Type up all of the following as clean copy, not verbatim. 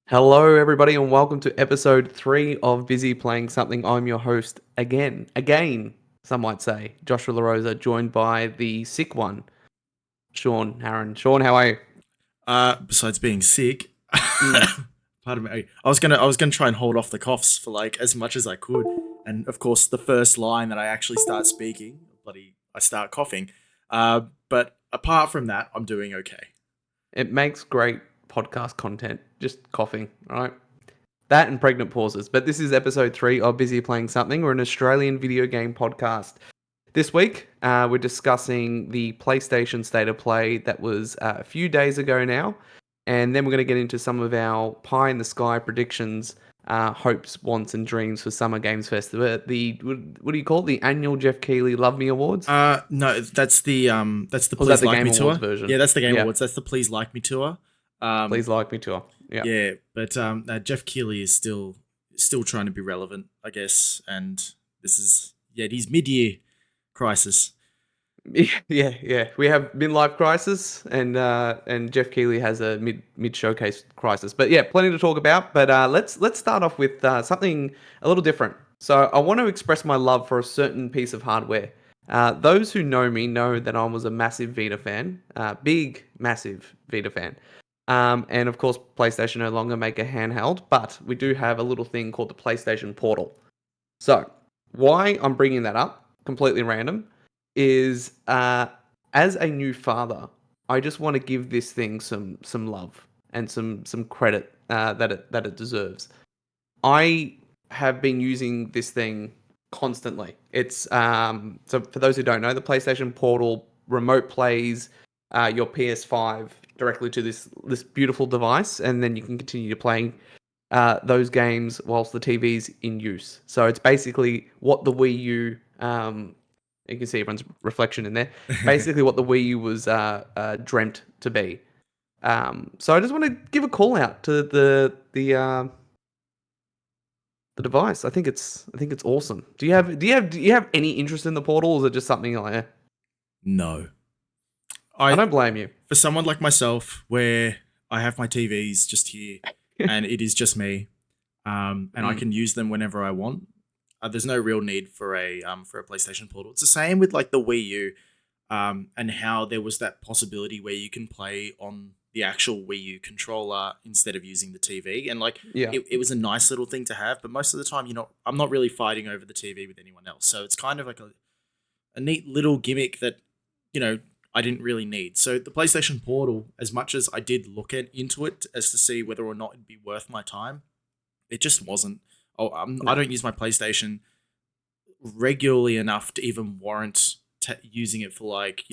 Hello, everybody, and welcome to episode 3 of Busy Playing Something. I'm your host again, some might say, Joshua LaRosa, joined by the sick one, Sean Harron. Sean, how are you? Besides being sick, Mm. pardon me. I was gonna try and hold off the coughs for like as much as I could, and of course, the first line that I actually start speaking, I start coughing. But apart from that, I'm doing okay. It makes great podcast content, just coughing, right? That and pregnant pauses. But this is episode 3 of Busy Playing Something. We're an Australian video game podcast. This week, we're discussing the PlayStation State of Play that was a few days ago now. And then we're going to get into some of our pie in the sky predictions, hopes, wants, and dreams for Summer Games Festival. What do you call it? The annual Jeff Keighley Love Me Awards? No, that's the Or was that Please the Like Game Me Awards tour. version? Yeah, that's the Game Yeah. Awards. That's the Please Like Me tour. Um, Please like me tour. Yeah. yeah, but Jeff Keighley is still trying to be relevant, I guess, and this is his mid-year crisis. Yeah. We have midlife crisis, and Jeff Keighley has a mid showcase crisis. But yeah, plenty to talk about. But let's start off with something a little different. So I want to express my love for a certain piece of hardware. Those who know me know that I was a massive Vita fan, big massive Vita fan. And of course, PlayStation no longer make a handheld, but we do have a little thing called the PlayStation Portal. So, why I'm bringing that up, completely random, is as a new father, I just want to give this thing some love and some credit that it deserves. I have been using this thing constantly. It's so for those who don't know, the PlayStation Portal remote plays your PS5 directly to this beautiful device, and then you can continue to playing those games whilst the TV's in use. So it's basically what the Wii U, you can see everyone's reflection in there. Basically, what the Wii U was dreamt to be. So I just want to give a call out to the device. I think it's awesome. Do you have any interest in the portal, or is it just something like? No, I I don't blame you. for someone like myself, where I have my TVs just here, and it is just me, and I Mm, can use them whenever I want. There's no real need for a PlayStation Portal. It's the same with like the Wii U, and how there was that possibility where you can play on the actual Wii U controller instead of using the TV, and like yeah. it was a nice little thing to have. But most of the time, I'm not really fighting over the TV with anyone else, so it's kind of like a neat little gimmick that you know I didn't really need. So the PlayStation Portal, as much as I did look into it as to see whether or not it'd be worth my time, it just wasn't. I No. don't use my PlayStation regularly enough to even warrant using it for like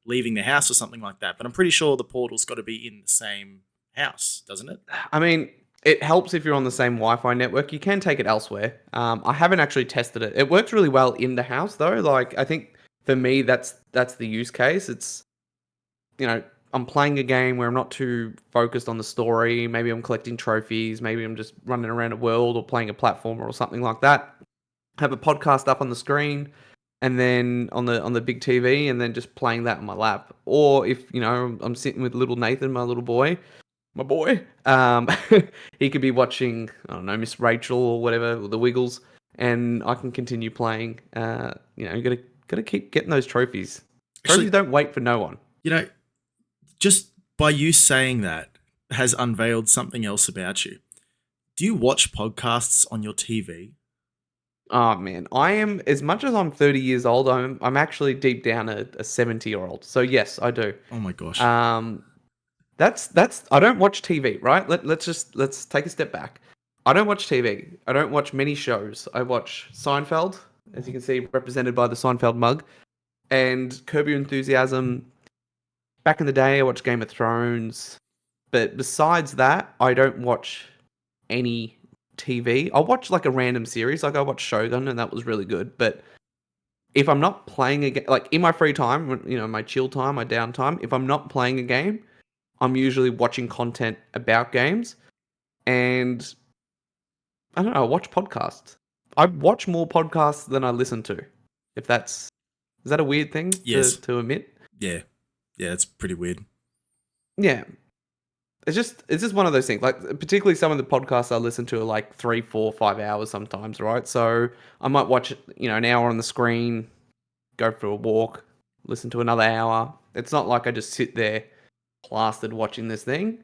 leaving the house or something like that. But I'm pretty sure the portal's got to be in the same house, doesn't it? I mean, it helps if you're on the same Wi-Fi network. You can take it elsewhere. I haven't actually tested it. It works really well in the house though. Like I think for me, that's the use case. It's you know I'm playing a game where I'm not too focused on the story. Maybe I'm collecting trophies. Maybe I'm just running around a world or playing a platformer or something like that. Have a podcast up on the screen, and then on the big TV, and then just playing that on my lap. Or if I'm sitting with little Nathan, my boy. He could be watching, I don't know, Miss Rachel or whatever, or the Wiggles, and I can continue playing. You gotta keep getting those trophies. Trophies Actually, don't wait for no one. you know, just by you saying that has unveiled something else about you. Do you watch podcasts on your TV? Oh man, I am as much as I'm 30 years old. I'm actually deep down a 70-year-old. So yes, I do. Oh my gosh. Um, that's I don't watch TV, right? Let's take a step back. I don't watch TV. I don't watch many shows. I watch Seinfeld, as you can see represented by the Seinfeld mug, and Curb Your Enthusiasm. Back in the day, I watched Game of Thrones, but besides that, I don't watch any TV. I'll watch like a random series, like I watched Shogun, and that was really good. But if I'm not playing a game, like in my free time, my chill time, my downtime, if I'm not playing a game, I'm usually watching content about games, and I don't know. I watch podcasts. I watch more podcasts than I listen to. If that's Is that a weird thing to Yes. to admit? Yeah. Yeah, it's pretty weird. Yeah. it's just one of those things. Like particularly some of the podcasts I listen to are like 3, 4, 5 hours sometimes, right? So I might watch an hour on the screen, go for a walk, listen to another hour. It's not like I just sit there plastered watching this thing.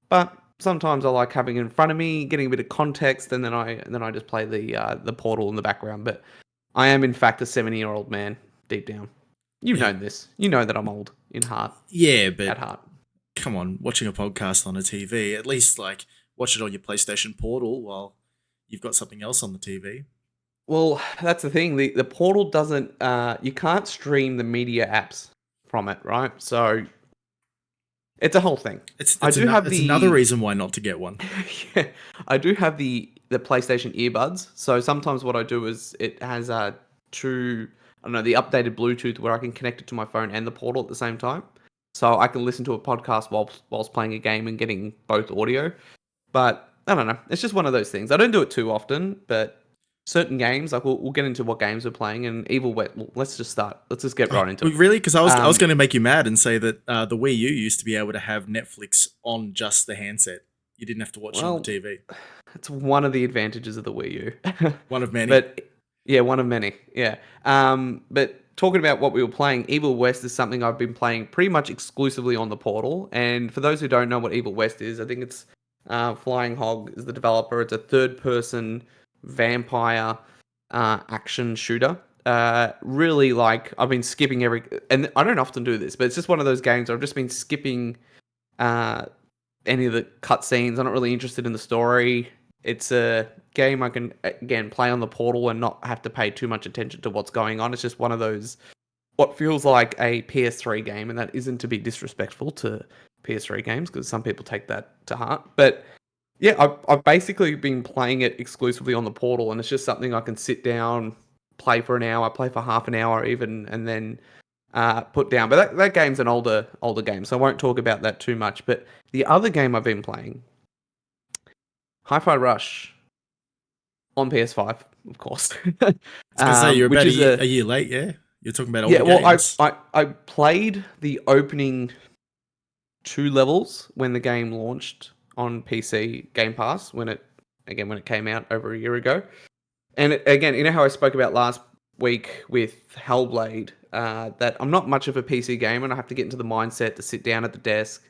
But sometimes I like having it in front of me, getting a bit of context, and then I just play the Portal in the background. But I am in fact a 70-year-old man deep down. You've Yeah, known this. You know that I'm old in heart, yeah, but at heart. come on, watching a podcast on a TV, at least like watch it on your PlayStation Portal while you've got something else on the TV. Well, that's the thing. The Portal doesn't. You can't stream the media apps from it, right? So it's a whole thing. I do have It's another the reason why not to get one. yeah, I do have the PlayStation earbuds. So sometimes what I do is it has two, I don't know, the updated Bluetooth where I can connect it to my phone and the Portal at the same time. So I can listen to a podcast whilst playing a game and getting both audio. But I don't know. It's just one of those things. I don't do it too often, but certain games, like we'll get into what games we're playing. And Evil West. Well, let's just start. Let's just get Oh, right into it. really? Because I was Um, going to make you mad and say that the Wii U used to be able to have Netflix on just the handset. You didn't have to watch it on the well, TV. it's one of the advantages of the Wii U. One of many. But yeah, one of many. Yeah. But talking about what we were playing, Evil West is something I've been playing pretty much exclusively on the Portal. And for those who don't know what Evil West is, I think it's Flying Hog is the developer. It's a third-person vampire action shooter. Really, like I've been skipping and I don't often do this, but it's just one of those games where I've just been skipping uh, any of the cutscenes. I'm not really interested in the story. It's a game I can again play on the Portal and not have to pay too much attention to what's going on. It's just one of those what feels like a PS3 game, and that isn't to be disrespectful to PS3 games because some people take that to heart. But yeah, I've basically been playing it exclusively on the Portal, and it's just something I can sit down, play for an hour, play for half an hour even, and then put down. But that game's an older game, so I won't talk about that too much. But the other game I've been playing, Hi-Fi Rush on PS5, of course, I was going to say you're which about is a year late. Yeah, you're talking about yeah. older Well, I, games. I I played the opening two levels when the game launched on PC Game Pass when it came out over a year ago. And again, you know how I spoke about last week with Hellblade, that I'm not much of a PC gamer and I have to get into the mindset to sit down at the desk.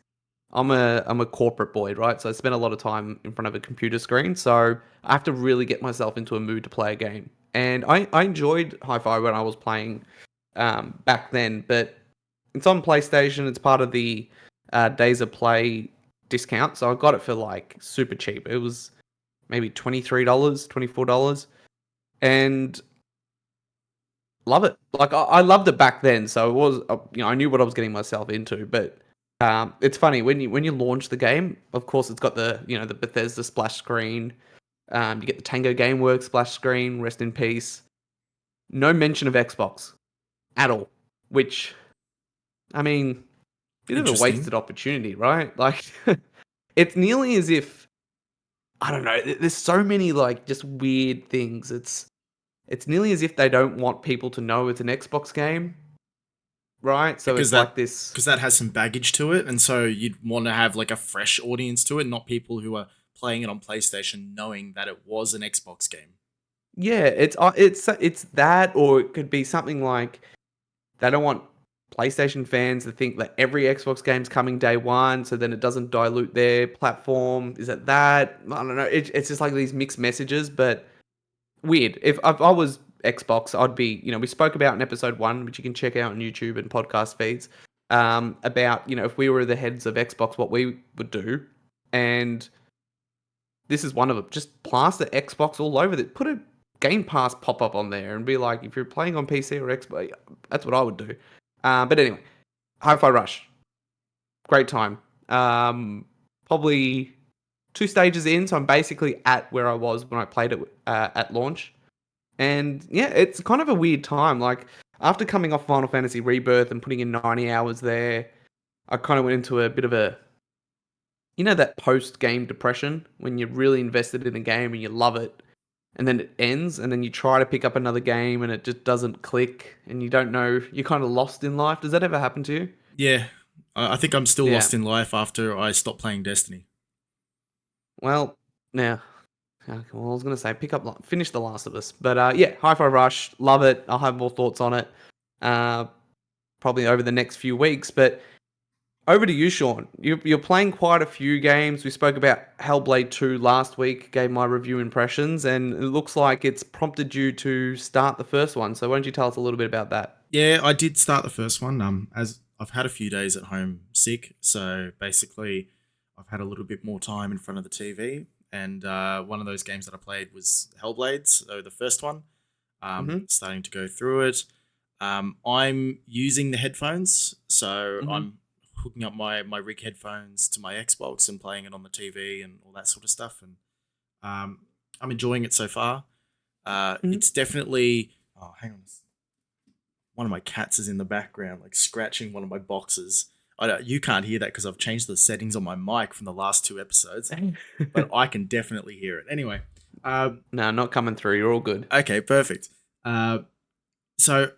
I'm a corporate boy, right? So I spend a lot of time in front of a computer screen. So I have to really get myself into a mood to play a game. And I enjoyed Hi-Fi when I was playing back then, but it's on PlayStation. It's part of the Days of Play discount. So I got it for like super cheap. It was maybe $23, $24. And love it. Like I loved it back then, so it was I knew what I was getting myself into. But it's funny when you launch the game. Of course, it's got the Bethesda splash screen. You get the Tango Gameworks splash screen. Rest in peace. No mention of Xbox at all. Which I mean, bit of a Interesting. wasted opportunity, right? Like it's nearly as if I don't know. There's so many like just weird things. It's nearly as if they don't want people to know it's an Xbox game, right? So because it's that like this. because that has some baggage to it, and so you'd want to have like a fresh audience to it, not people who are playing it on PlayStation knowing that it was an Xbox game. Yeah, it's that, or it could be something like they don't want PlayStation fans to think that every Xbox game's coming day one, so then it doesn't dilute their platform. Is it that? I don't know. It's just like these mixed messages, but weird. If I was Xbox, I'd be. We spoke about in episode one, which you can check out on YouTube and podcast feeds, about if we were the heads of Xbox, what we would do, and this is one of them. Just plaster Xbox all over it. Put a Game Pass pop up on there and be like, if you're playing on PC or Xbox, that's what I would do. But anyway, Hi-Fi Rush, great time. Probably two stages in, so I'm basically at where I was when I played it at launch. And yeah, it's kind of a weird time. Like after coming off Final Fantasy Rebirth and putting in 90 hours there, I kind of went into a bit of a that post game depression when you're really invested in a game and you love it and then it ends and then you try to pick up another game and it just doesn't click and you don't know, you're kind of lost in life. Does that ever happen to you? Yeah, I think I'm still Yeah. lost in life after I stopped playing Destiny. Well, now, okay, well, I was gonna say finish The Last of Us, but yeah, Hi-Fi Rush, love it. I'll have more thoughts on it, uh, probably over the next few weeks. But over to you, Sean. You're playing quite a few games. We spoke about Hellblade 2 last week, gave my review impressions, and it looks like it's prompted you to start the first one. So why don't you tell us a little bit about that? Yeah, I did start the first one. As I've had a few days at home sick, so basically, I've had a little bit more time in front of the TV. And one of those games that I played was Hellblades, so the first one. Mhm. Starting to go through it. I'm using the headphones, so Mhm. I'm hooking up my Rig headphones to my Xbox and playing it on the TV and all that sort of stuff. And um, I'm enjoying it so far. Mhm. It's definitely. Oh, hang on. One of my cats is in the background, like scratching one of my boxes. You can't hear that because I've changed the settings on my mic from the last two episodes, but I can definitely hear it. Anyway, No, not coming through. You're all good. okay, perfect. Uh, so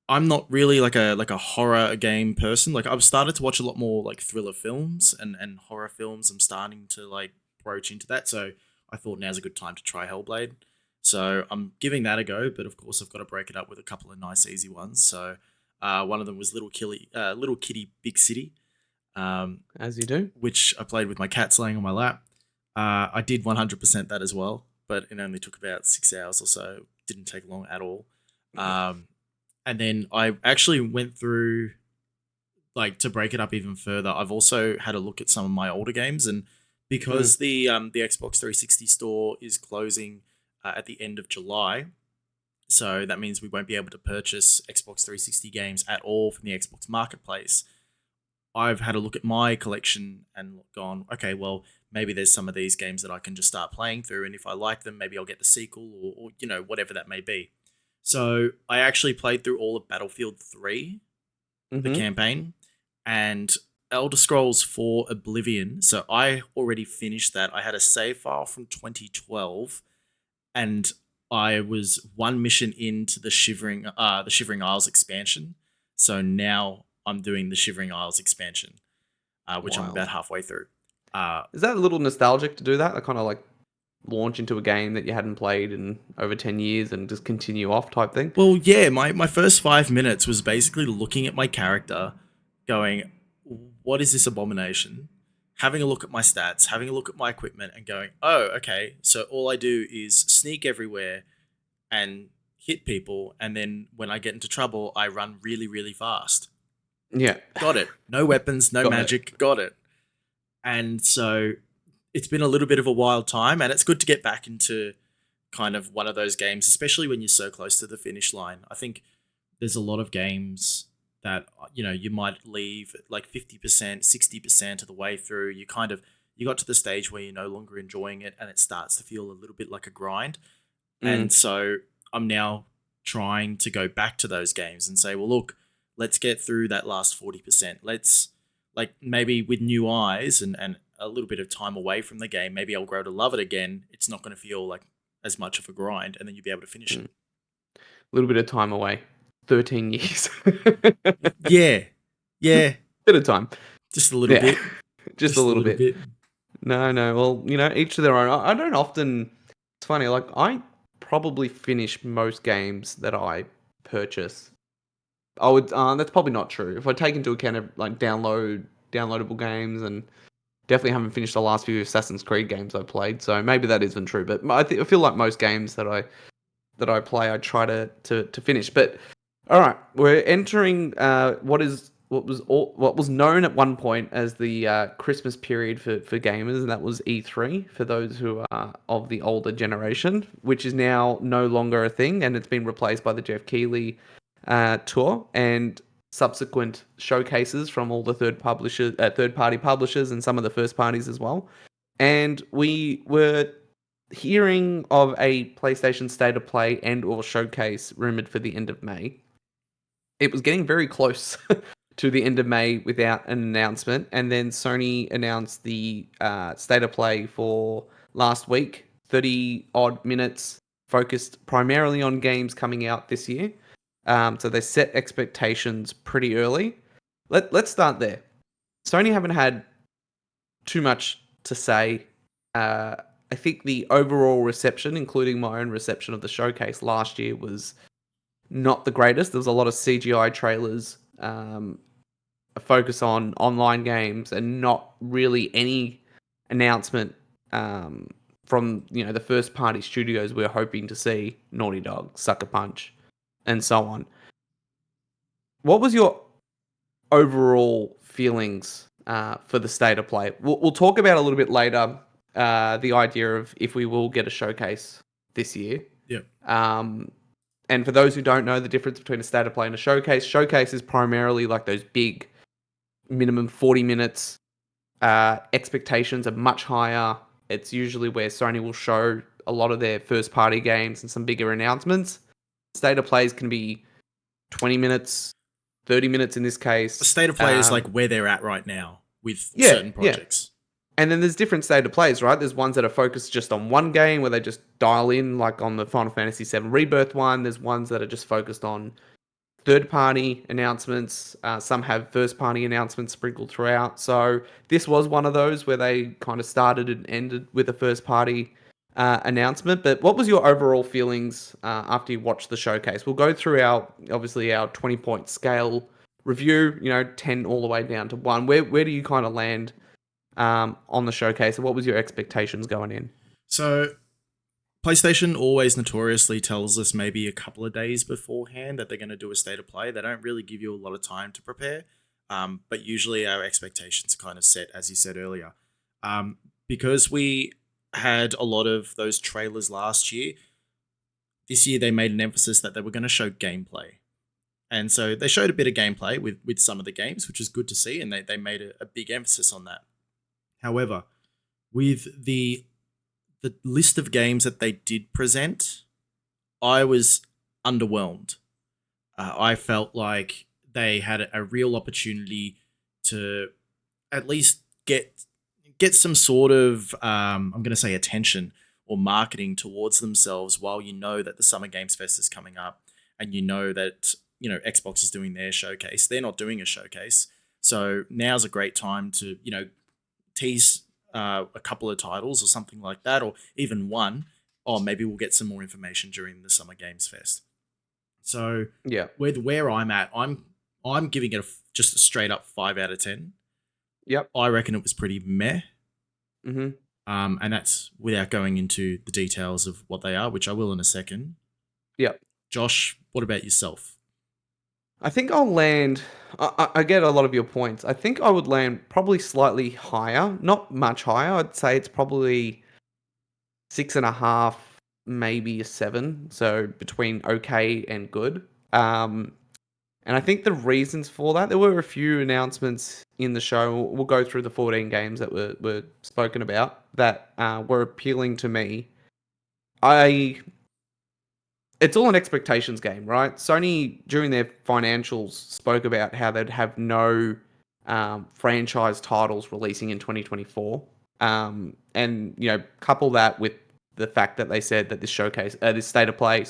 I'm not really like a horror game person. Like I've started to watch a lot more like thriller films and horror films. I'm starting to like broach into that. So I thought now's a good time to try Hellblade. So I'm giving that a go, but of course I've got to break it up with a couple of nice easy ones. So one of them was Little Kitty Big City, um, As you do. which I played with my cats laying on my lap. I did 100% that as well, but it only took about 6 hours or so. Didn't take long at all. Um, and then I actually went through like to break it up even further. I've also had a look at some of my older games, and Mm. because the Xbox 360 store is closing at the end of July, so that means we won't be able to purchase Xbox 360 games at all from the Xbox Marketplace. I've had a look at my collection and gone, okay, well, maybe there's some of these games that I can just start playing through, and if I like them, maybe I'll get the sequel or whatever that may be. So I actually played through all of Battlefield 3, the Mhm. campaign, and Elder Scrolls 4 Oblivion. So I already finished that. I had a save file from 2012, and I was one mission into the Shivering Isles expansion. So now I'm doing the Shivering Isles expansion, which I'm about Wild. halfway through. Uh, Is that a little nostalgic to do that? I kind of like launch into a game that you hadn't played in over 10 years and just continue off type thing? well, yeah, my first 5 minutes was basically looking at my character, going, "What is this abomination?" Having a look at my stats, having a look at my equipment, and going, "Oh, okay. So all I do is sneak everywhere and hit people, and then when I get into trouble, I run really, really fast." Yeah. Got it. No weapons, no Got it. magic. Got it. And so it's been a little bit of a wild time, and it's good to get back into kind of one of those games, especially when you're so close to the finish line. I think there's a lot of games that you might leave at like 50%, 60% of the way through. You got to the stage where you're no longer enjoying it, and it starts to feel a little bit like a grind. Mm. And so I'm now trying to go back to those games and say, well, look, let's get through that last 40%. Let's, like, maybe with new eyes and a little bit of time away from the game, maybe I'll grow to love it again. It's not going to feel like as much of a grind, and then you'll be able to finish it. Mm. Little bit of time away. 13 years. Yeah. Yeah. Bit of time. Just a little Yeah. bit. Just a Just a little little bit. bit. No, no. Well, each to their own. I don't often. It's funny. Like I probably finish most games that I purchase. I would. That's probably not true. If I take into account like downloadable games, and definitely haven't finished the last few Assassin's Creed games I played. So maybe that isn't true. But I feel like most games that I play, I try to finish. But all right, we're entering what was known at one point as the Christmas period for gamers, and that was E3 for those who are of the older generation, which is now no longer a thing, and it's been replaced by the Jeff Keighley tour and subsequent showcases from all the third party publishers, and some of the first parties as well. And we were hearing of a PlayStation State of Play and or showcase rumored for the end of May. It was getting very close to the end of May without an announcement, and then Sony announced the State of Play for last week, 30 odd minutes, focused primarily on games coming out this year. So they set expectations pretty early. Let's start there. Sony haven't had too much to say. I think the overall reception, including my own reception of the showcase last year, was not the greatest. There was a lot of CGI trailers, a focus on online games, and not really any announcement from the first party studios we're hoping to see, Naughty Dog, Sucker Punch, and so on. What was your overall feelings for the state of play? We'll talk about a little bit later the idea of if we will get a showcase this year. Yeah. And for those who don't know the difference between a state of play and a showcase is primarily like those big minimum 40 minutes. Expectations are much higher. It's usually where Sony will show a lot of their first party games and some bigger announcements. State of plays can be 20 minutes, 30 minutes in this case. The state of play is like where they're at right now with certain projects. And then there's different state of plays, right? There's ones that are focused just on one game where they just dial in, like on the Final Fantasy VII Rebirth one. There's ones that are just focused on third-party announcements. Some have first-party announcements sprinkled throughout. So this was one of those where they kind of started and ended with a first-party announcement. But what was your overall feelings after you watched the showcase? We'll go through our 20-point scale review, 10 all the way down to 1. Where do you kind of land on the showcase, and what was your expectations going in? So PlayStation always notoriously tells us maybe a couple of days beforehand that they're going to do a state of play. They don't really give you a lot of time to prepare, but usually our expectations are kind of set, as you said earlier. Because we had a lot of those trailers last year, this year they made an emphasis that they were going to show gameplay. And so they showed a bit of gameplay with some of the games, which is good to see, and they made a big emphasis on that. However, with the list of games that they did present, I was underwhelmed. I felt like they had a real opportunity to at least get some sort of, I'm going to say, attention or marketing towards themselves while you know that the Summer Games Fest is coming up and you know that Xbox is doing their showcase. They're not doing a showcase. So now's a great time to, tease a couple of titles or something like that, or even one. Or maybe we'll get some more information during the Summer Games Fest. So yeah, with where I'm at, I'm giving it just a straight up 5 out of 10. Yep. I reckon it was pretty meh. Mm-hmm. And that's without going into the details of what they are, which I will in a second. Yep. Josh, what about yourself? I think I'll land. I get a lot of your points. I think I would land probably slightly higher, not much higher. I'd say it's probably 6.5, maybe a 7. So between okay and good. And I think the reasons for that, there were a few announcements in the show. We'll go through the 14 games that were spoken about that were appealing to me. It's all an expectations game, right? Sony, during their financials, spoke about how they'd have no franchise titles releasing in 2024. And, couple that with the fact that they said that this state of play,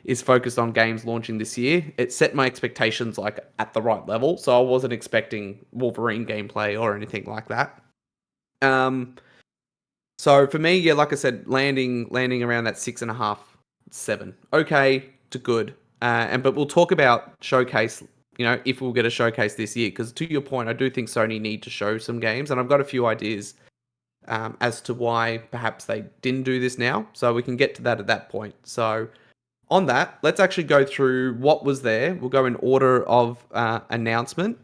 is focused on games launching this year. It set my expectations like at the right level. So I wasn't expecting Wolverine gameplay or anything like that. So for me, yeah, like I said, landing around that 6.5, 7. Okay to good. But we'll talk about showcase, if we'll get a showcase this year. Because to your point, I do think Sony need to show some games. And I've got a few ideas as to why perhaps they didn't do this now. So we can get to that at that point. So on that, let's actually go through what was there. We'll go in order of announcement.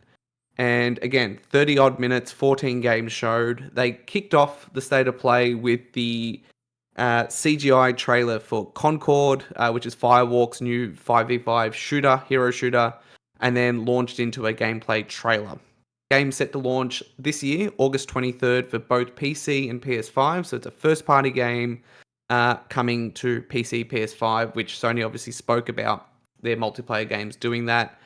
And again, 30 odd minutes, 14 games showed. They kicked off the state of play with the CGI trailer for Concord, which is Firewalk's new 5v5 hero shooter, and then launched into a gameplay trailer. Game set to launch this year, August 23rd, for both PC and PS5. So it's a first-party game coming to PC, PS5, which Sony obviously spoke about their multiplayer games doing that.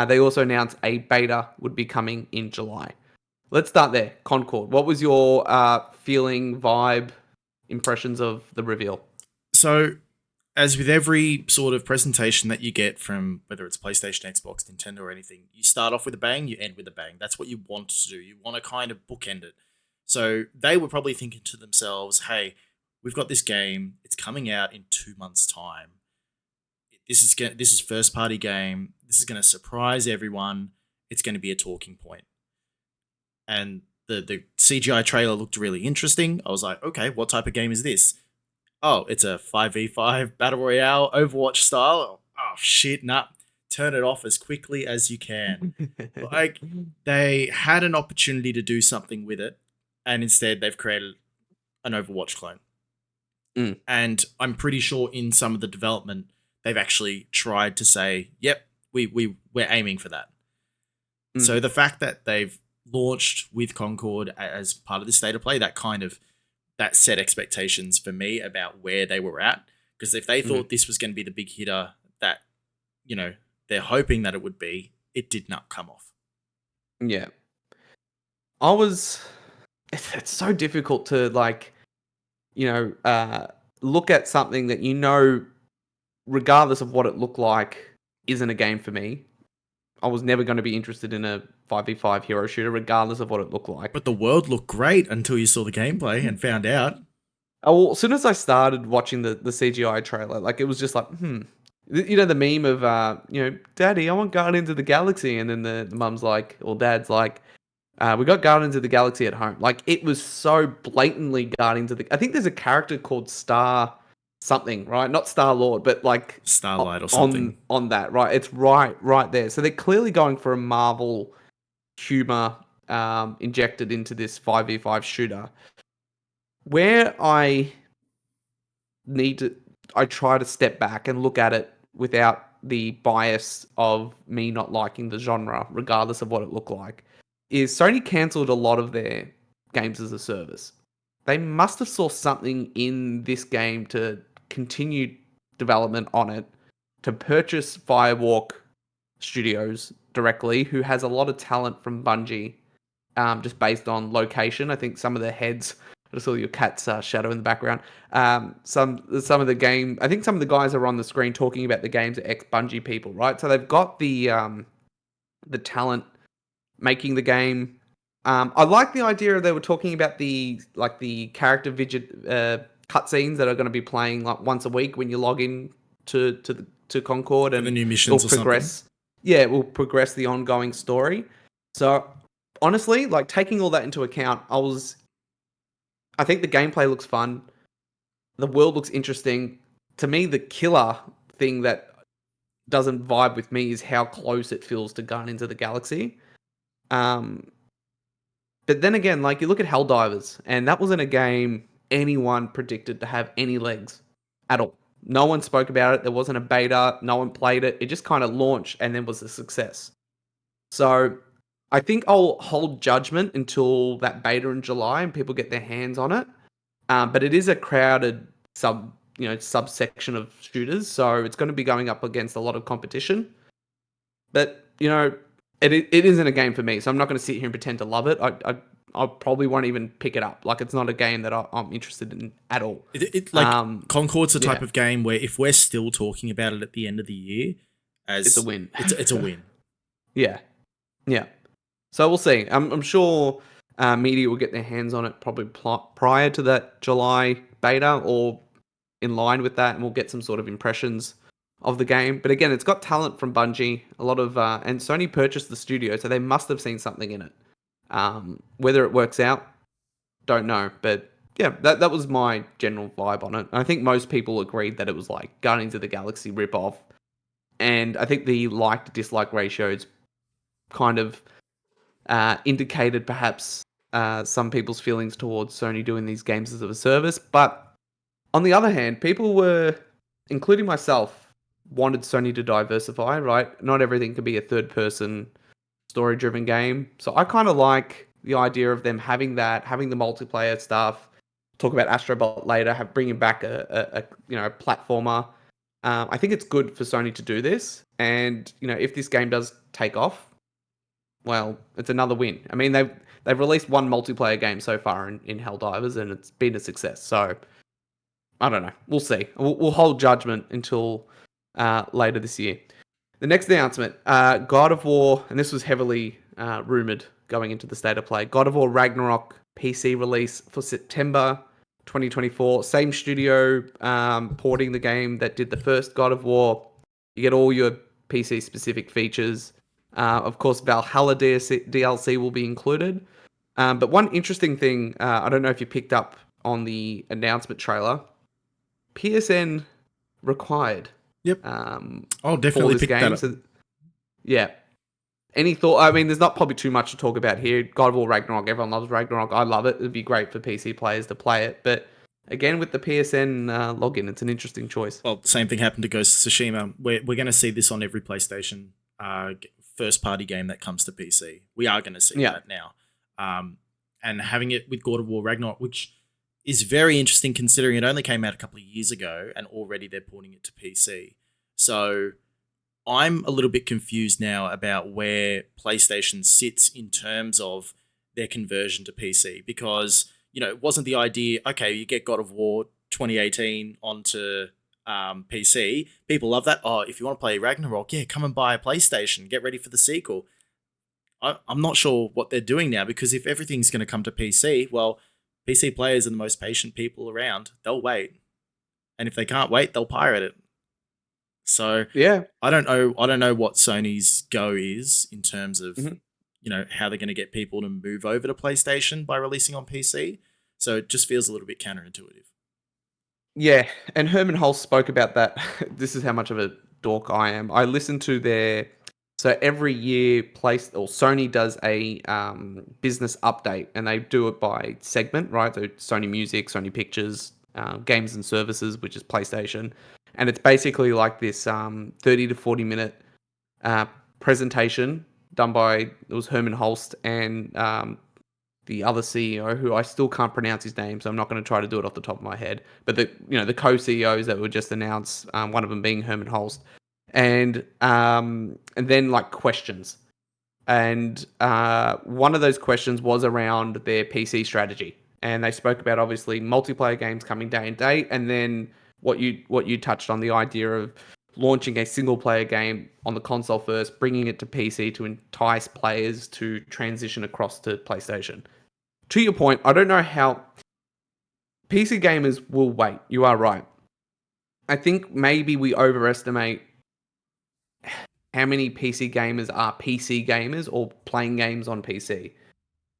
They also announced a beta would be coming in July. Let's start there. Concord. What was your feeling, vibe, impressions of the reveal? So, as with every sort of presentation that you get from whether it's PlayStation, Xbox, Nintendo, or anything, you start off with a bang, you end with a bang. That's what you want to do. You want to kind of bookend it. So they were probably thinking to themselves, hey, we've got this game, it's coming out in 2 months' time. This is first party game. This is gonna surprise everyone. It's gonna be a talking point. And the CGI trailer looked really interesting. I was like, okay, what type of game is this? Oh, it's a 5v5 battle royale Overwatch style. Oh shit, nah. Turn it off as quickly as you can. Like they had an opportunity to do something with it, and instead they've created an Overwatch clone. Mm. And I'm pretty sure in some of the development they've actually tried to say, "Yep, we're aiming for that." Mm. So the fact that they've launched with Concord as part of the state of play, that set expectations for me about where they were at. Because if they thought this was going to be the big hitter that, they're hoping that it would be, it did not come off. Yeah. I was it's so difficult to look at something that regardless of what it looked like, isn't a game for me. I was never going to be interested in a 5v5 hero shooter, regardless of what it looked like. But the world looked great until you saw the gameplay and found out. Oh, well, as soon as I started watching the CGI trailer, like it was just like, the meme of, Daddy, I want Guardians of the Galaxy, and then the mum's like, or dad's like, we got Guardians of the Galaxy at home. Like it was so blatantly Guardians of the. I think there's a character called Star something, right? Not Star Lord, but like Starlight or something. on that, right? It's right there. So they're clearly going for a Marvel humor injected into this 5v5 shooter. Where I try to step back and look at it without the bias of me not liking the genre, regardless of what it looked like, is Sony cancelled a lot of their games as a service. They must have saw something in this game to continue development on it, to purchase Firewalk Studios directly, who has a lot of talent from Bungie, just based on location. I think some of the heads. I just saw your cat's shadow in the background. Some of the game. I think some of the guys are on the screen talking about the games are ex Bungie people, right? So they've got the talent making the game. I like the idea they were talking about the character widget cutscenes that are going to be playing like once a week when you log in to Concord, For and the new it'll missions or something. progress. Yeah, it will progress the ongoing story. So honestly, like taking all that into account, I think the gameplay looks fun. The world looks interesting. To me, the killer thing that doesn't vibe with me is how close it feels to Guardians of the Galaxy. But then again, like you look at Helldivers, and that wasn't a game anyone predicted to have any legs at all. No one spoke about it. There wasn't a beta. No one played it. It just kind of launched and then was a success. So I think I'll hold judgment until that beta in July and people get their hands on it. But it is a crowded subsection of shooters, so it's going to be going up against a lot of competition. But it isn't a game for me, so I'm not going to sit here and pretend to love it. I probably won't even pick it up. Like it's not a game that I'm interested in at all. Concord's the type of game where if we're still talking about it at the end of the year, it's a win. It's a win. Yeah. So we'll see. I'm sure media will get their hands on it probably prior to that July beta or in line with that, and we'll get some sort of impressions of the game. But again, it's got talent from Bungie, a lot of, and Sony purchased the studio, so they must have seen something in it. Whether it works out, don't know. But yeah, that was my general vibe on it. I think most people agreed that it was like Guardians of the Galaxy ripoff, and I think the like to dislike ratios kind of indicated perhaps some people's feelings towards Sony doing these games as a service. But on the other hand, people were, including myself, wanted Sony to diversify, right? Not everything can be a third-person story-driven game. So I kind of like the idea of them having that, having the multiplayer stuff. Talk about Astrobot later, bringing back a platformer. I think it's good for Sony to do this, and if this game does take off, well, it's another win. I mean, they've released one multiplayer game so far in Helldivers, and it's been a success. So I don't know. We'll see. We'll hold judgment until later this year. The next announcement, God of War, and this was heavily rumored going into the state of play. God of War Ragnarok PC release for September 2024. Same studio porting the game that did the first God of War. You get all your PC specific features. Of course, Valhalla DLC will be included. But one interesting thing, I don't know if you picked up on the announcement trailer, PSN required Yep. I'll for definitely this pick that game. up. So, yeah. Any thought? I mean, there's not probably too much to talk about here. God of War Ragnarok, everyone loves Ragnarok. I love it. It'd be great for PC players to play it. But again, with the PSN login, it's an interesting choice. Well, same thing happened to Ghost of Tsushima. We're going to see this on every PlayStation first party game that comes to PC. We are going to see Yeah. that now. And having it with God of War Ragnarok, which is very interesting considering it only came out a couple of years ago and already they're porting it to PC. So I'm a little bit confused now about where PlayStation sits in terms of their conversion to PC because, it wasn't the idea, okay, you get God of War 2018 onto PC. People love that. Oh, if you want to play Ragnarok, yeah, come and buy a PlayStation. Get ready for the sequel. I'm not sure what they're doing now because if everything's going to come to PC, well, PC players are the most patient people around. They'll wait. And if they can't wait, they'll pirate it. So Yeah. I don't know what Sony's go is in terms of how they're going to get people to move over to PlayStation by releasing on PC. So it just feels a little bit counterintuitive. Yeah. And Herman Hulst spoke about that. This is how much of a dork I am. I listen to their. So every year, Sony does a business update, and they do it by segment, right? So Sony Music, Sony Pictures, Games and Services, which is PlayStation, and it's basically like this 30 to 40 minute presentation done by it was Herman Hulst and the other CEO, who I still can't pronounce his name, so I'm not going to try to do it off the top of my head. But the co-CEOs that were just announced, one of them being Herman Hulst, and then like questions, and one of those questions was around their PC strategy, and they spoke about obviously multiplayer games coming day and date, and then what you touched on, the idea of launching a single player game on the console first, bringing it to PC to entice players to transition across to PlayStation. To your point, I don't know how PC gamers will wait. You are right. I think maybe we overestimate how many PC gamers are PC gamers or playing games on PC,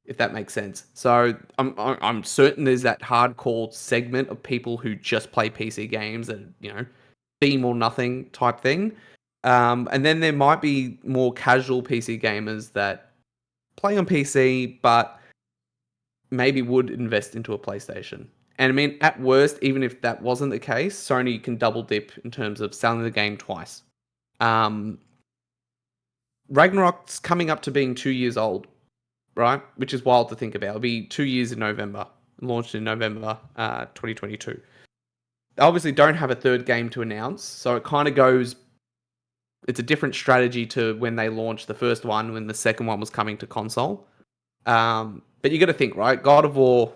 if that makes sense. So I'm certain there's that hardcore segment of people who just play PC games and theme or nothing type thing. And then there might be more casual PC gamers that play on PC but maybe would invest into a PlayStation. And I mean, at worst, even if that wasn't the case, Sony can double dip in terms of selling the game twice. Ragnarok's coming up to being 2 years old, right? Which is wild to think about. It'll be 2 years in November, launched in November 2022. They obviously don't have a third game to announce, so it kind of goes. It's a different strategy to when they launched the first one, when the second one was coming to console. But you got to think, right? God of War,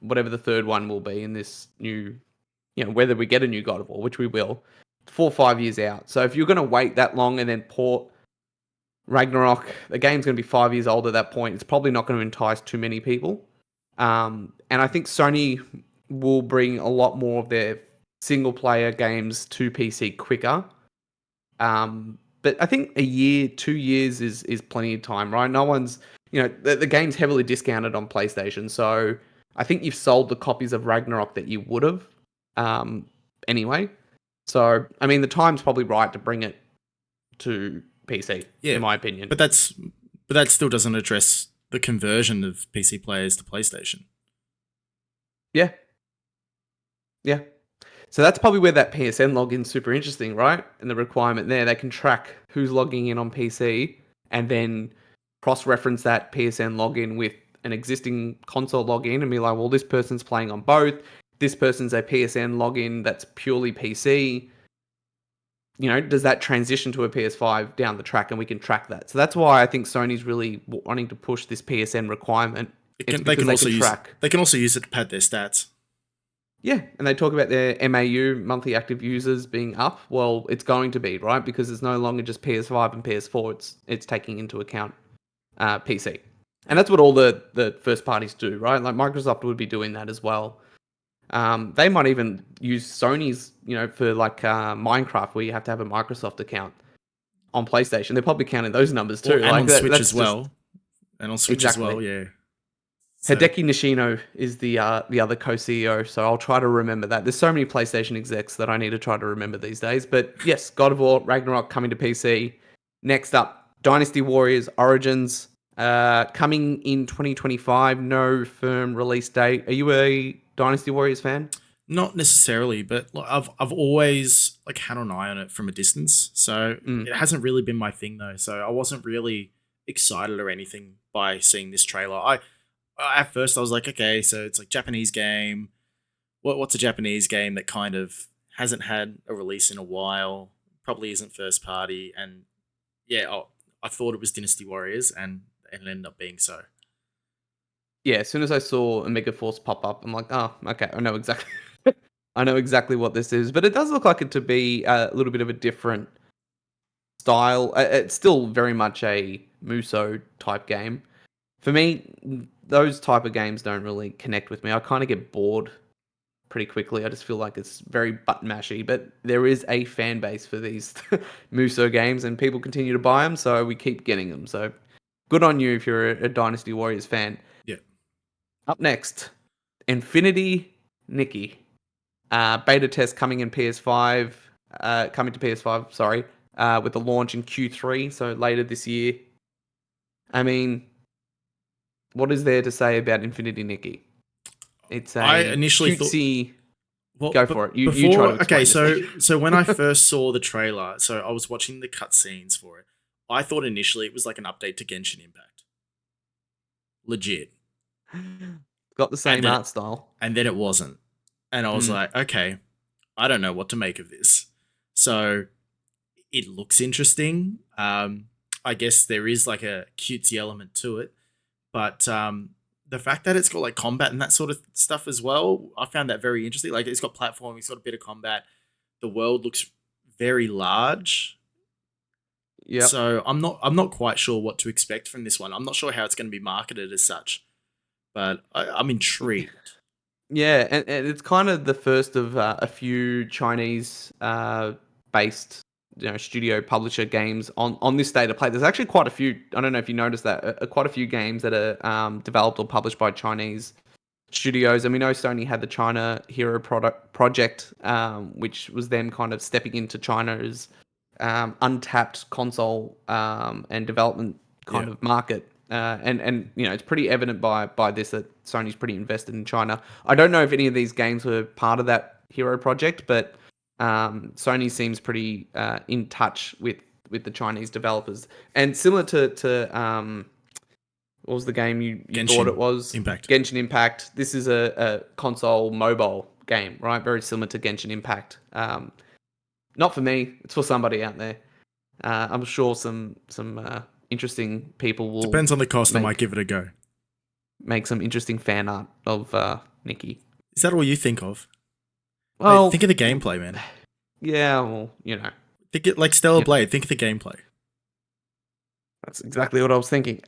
whatever the third one will be in this new, whether we get a new God of War, which we will, 4 or 5 years out. So if you're going to wait that long and then port Ragnarok, the game's going to be 5 years old at that point. It's probably not going to entice too many people. And I think Sony will bring a lot more of their single player games to PC quicker. But I think a year, 2 years is plenty of time, right? No one's, the game's heavily discounted on PlayStation. So I think you've sold the copies of Ragnarok that you would have anyway. So, I mean, the time's probably right to bring it to PC, Yeah, in my opinion. but that still doesn't address the conversion of PC players to PlayStation. Yeah. Yeah. So that's probably where that PSN login's super interesting, right? And the requirement there, they can track who's logging in on PC and then cross-reference that PSN login with an existing console login and be like, well, this person's playing on both. This person's a PSN login that's purely PC. Does that transition to a PS5 down the track, and we can track that? So that's why I think Sony's really wanting to push this PSN requirement. They can also use it to pad their stats. Yeah, and they talk about their MAU, monthly active users, being up. Well, it's going to be, right? Because it's no longer just PS5 and PS4. It's taking into account PC, and Yeah. that's what all the first parties do, right? Like Microsoft would be doing that as well. They might even use Sony's, for like Minecraft, where you have to have a Microsoft account on PlayStation. They're probably counting those numbers Or too. and Like on Switch that's as just well. And on Switch as exactly. well, yeah. So Hideki Nishino is the other co-CEO, so I'll try to remember that. There's so many PlayStation execs that I need to try to remember these days. But yes, God of War Ragnarok coming to PC. Next up, Dynasty Warriors Origins coming in 2025. No firm release date. Are you a Dynasty Warriors fan? not necessarily, but like, I've always like had an eye on it from a distance. So Mm. it hasn't really been my thing though. So I wasn't really excited or anything by seeing this trailer. I at first I was like, okay, so it's like Japanese game. What's a Japanese game that kind of hasn't had a release in a while? Probably isn't first party, and yeah, I thought it was Dynasty Warriors, and it ended up being so. Yeah, as soon as I saw Omega Force pop up, I'm like, oh, okay, I know exactly. I know exactly what this is, but it does look like it to be a little bit of a different style. It's still very much a Muso type game. For me, those type of games don't really connect with me. I kind of get bored pretty quickly. I just feel like it's very button mashy, but there is a fan base for these Muso games, and people continue to buy them, so we keep getting them. So good on you if you're a Dynasty Warriors fan. Yeah. Up next, Infinity Nikki. Beta test coming in PS5, coming to PS5, sorry, with the launch in Q3, so later this year. I mean, what is there to say about Infinity Nikki? It's I a initially thought, cutesy. well, Go but for it. You try to before, okay, explain this so thing. when I first saw the trailer, so I was watching the cutscenes for it. I thought initially it was like an update to Genshin Impact, legit, Got the and same then art style. it wasn't, and I was Mm. like, okay, I don't know what to make of this. So it looks interesting. I guess there is like a cutesy element to it, but the fact that it's got like combat and that sort of stuff as well, I found that very interesting. Like it's got platforming, it's got a bit of combat. The world looks very large, Yep. so I'm not quite sure what to expect from this one. I'm not sure how it's going to be marketed as such, but I'm intrigued. Yeah, and it's kind of the first of a few Chinese based studio publisher games on this state of play. There's actually quite a few. I don't know if you noticed that quite a few games that are developed or published by Chinese studios. And we know Sony had the China Hero product project, which was them kind of stepping into China's untapped console and development Yeah, kind of market. And it's pretty evident by this that Sony's pretty invested in China. I don't know if any of these games were part of that Hero project, but Sony seems pretty in touch with the Chinese developers. And similar to what was the game you thought it Genshin was? Impact. Genshin Impact. This is a console mobile game, right? Very similar to Genshin Impact. Not for me. It's for somebody out there. I'm sure some interesting people will Depends on the cost. I might make give it a go. make some interesting fan art of Nikki. Is that all you think of? Mate, think Well, of the gameplay, man. yeah. Well, Think it like Stellar yeah, Blade. Think of the gameplay. that's exactly what I was thinking.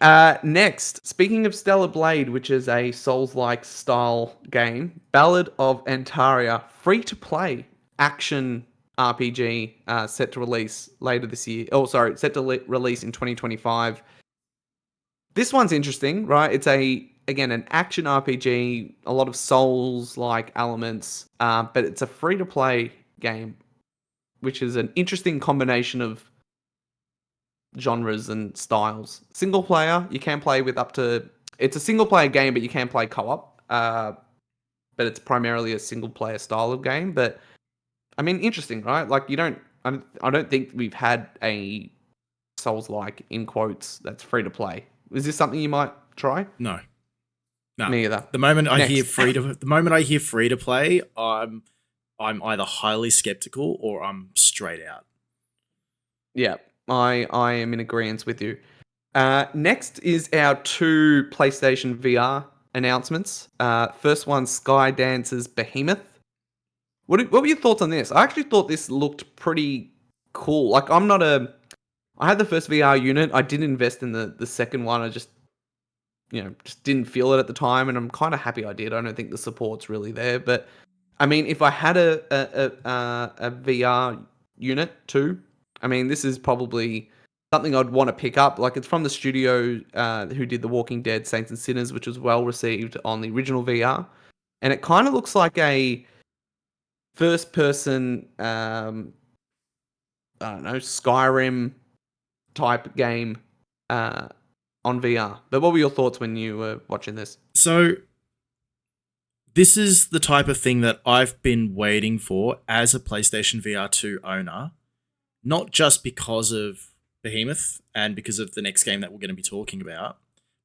Next, speaking of Stellar Blade, which is a Souls-like style game, Ballad of Antaria, free to play action RPG, set to release later this year. Oh, sorry, set to release in 2025. This one's interesting, right? It's again an action RPG, a lot of Souls-like elements, but it's a free-to-play game, which is an interesting combination of genres and styles. Single player, you can play with up to. It's a single player game, but you can play co-op. But it's primarily a single player style of game. But I mean, interesting, right? Like you don't. I don't think we've had a Souls-like in quotes that's free to play. Is this something you might try? No, no. Me either. The moment I hear Next. free to play, I'm either highly skeptical or I'm straight out. Yeah, I am in agreement with you. Next is our two PlayStation VR announcements. First one, Skydance's Behemoth. What were your thoughts on this? I actually thought this looked pretty cool. Like, I had the first VR unit. I didn't invest in the second one. I just, just didn't feel it at the time, and I'm kind of happy I did. I don't think the support's really there, but I mean, if I had a VR unit too, I mean, this is probably something I'd want to pick up. Like, it's from the studio who did The Walking Dead: Saints and Sinners, which was well received on the original VR, and it kind of looks like a first person, I don't know, Skyrim type game on VR. But what were your thoughts when you were watching this? So this is the type of thing that I've been waiting for as a PlayStation VR 2 owner, not just because of Behemoth and because of the next game that we're going to be talking about,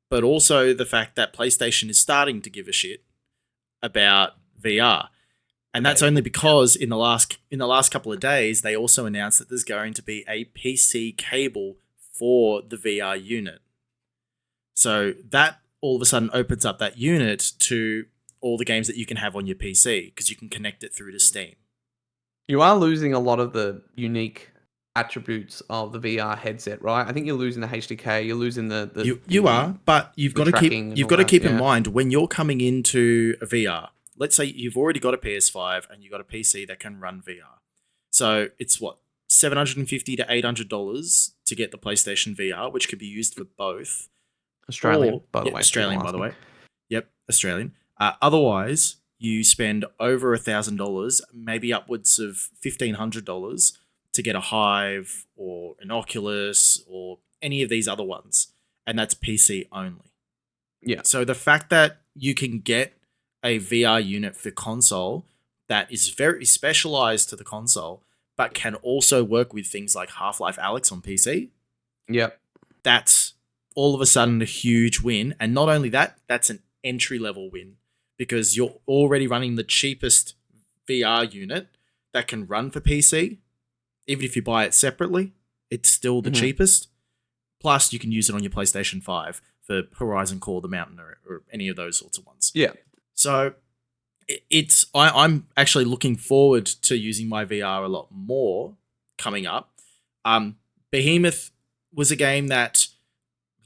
but also the fact that PlayStation is starting to give a shit about VR. And that's only because in the last couple of days, they also announced that there's going to be a PC cable for the VR unit. So that all of a sudden opens up that unit to all the games that you can have on your PC because you can connect it through to Steam. You are losing a lot of the unique attributes of the VR headset, right? I think you're losing the HDK, you're losing You are, but you've got to keep in yeah. mind when you're coming into a VR. Let's say you've already got a PS5 and you've got a PC that can run VR. So it's what, $750 to $800 to get the PlayStation VR, which could be used for both. Australian, by the way. Australian, by the way. Yep, Australian. Otherwise, you spend over $1,000, maybe upwards of $1,500 to get a Hive or an Oculus or any of these other ones, and that's PC only. Yeah. So the fact that you can get a VR unit for console that is very specialized to the console, but can also work with things like Half-Life Alyx on PC. Yep. That's all of a sudden a huge win. And not only that, that's an entry-level win because you're already running the cheapest VR unit that can run for PC. Even if you buy it separately, it's still the cheapest. Plus, you can use it on your PlayStation 5 for Horizon Call of the Mountain or any of those sorts of ones. Yeah. So I'm actually looking forward to using my VR a lot more coming up. Behemoth was a game that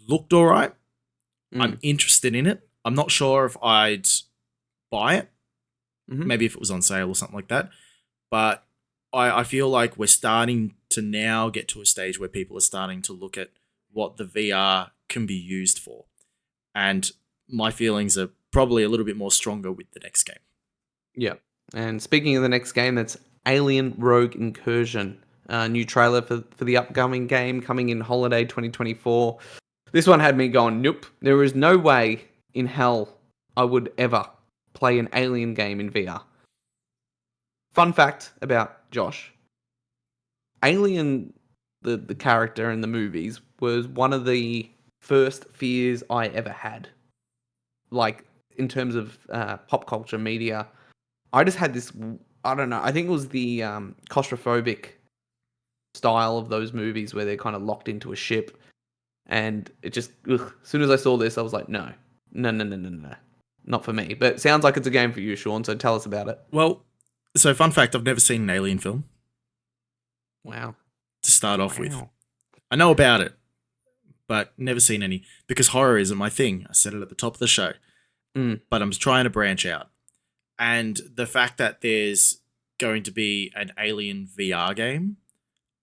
looked all right. I'm interested in it. I'm not sure if I'd buy it. Maybe if it was on sale or something like that. But I feel like we're starting to now get to a stage where people are starting to look at what the VR can be used for. And my feelings are probably a little bit more stronger with the next game. Yeah. And speaking of the next game, that's Alien Rogue Incursion. New trailer for the upcoming game coming in holiday 2024. This one had me going, nope, there is no way in hell I would ever play an Alien game in VR. Fun fact about Josh. Alien, the character in the movies, was one of the first fears I ever had. Like, in terms of pop culture media, I just had this, I don't know, I think it was the claustrophobic style of those movies where they're kind of locked into a ship. And it just, as soon as I saw this, I was like, no, not for me. But it sounds like it's a game for you, Sean, so tell us about it. Well, so fun fact, I've never seen an Alien film. Wow. To start off with. I know about it, but never seen any because horror isn't my thing. I said it at the top of the show. But I'm trying to branch out. And the fact that there's going to be an Alien VR game,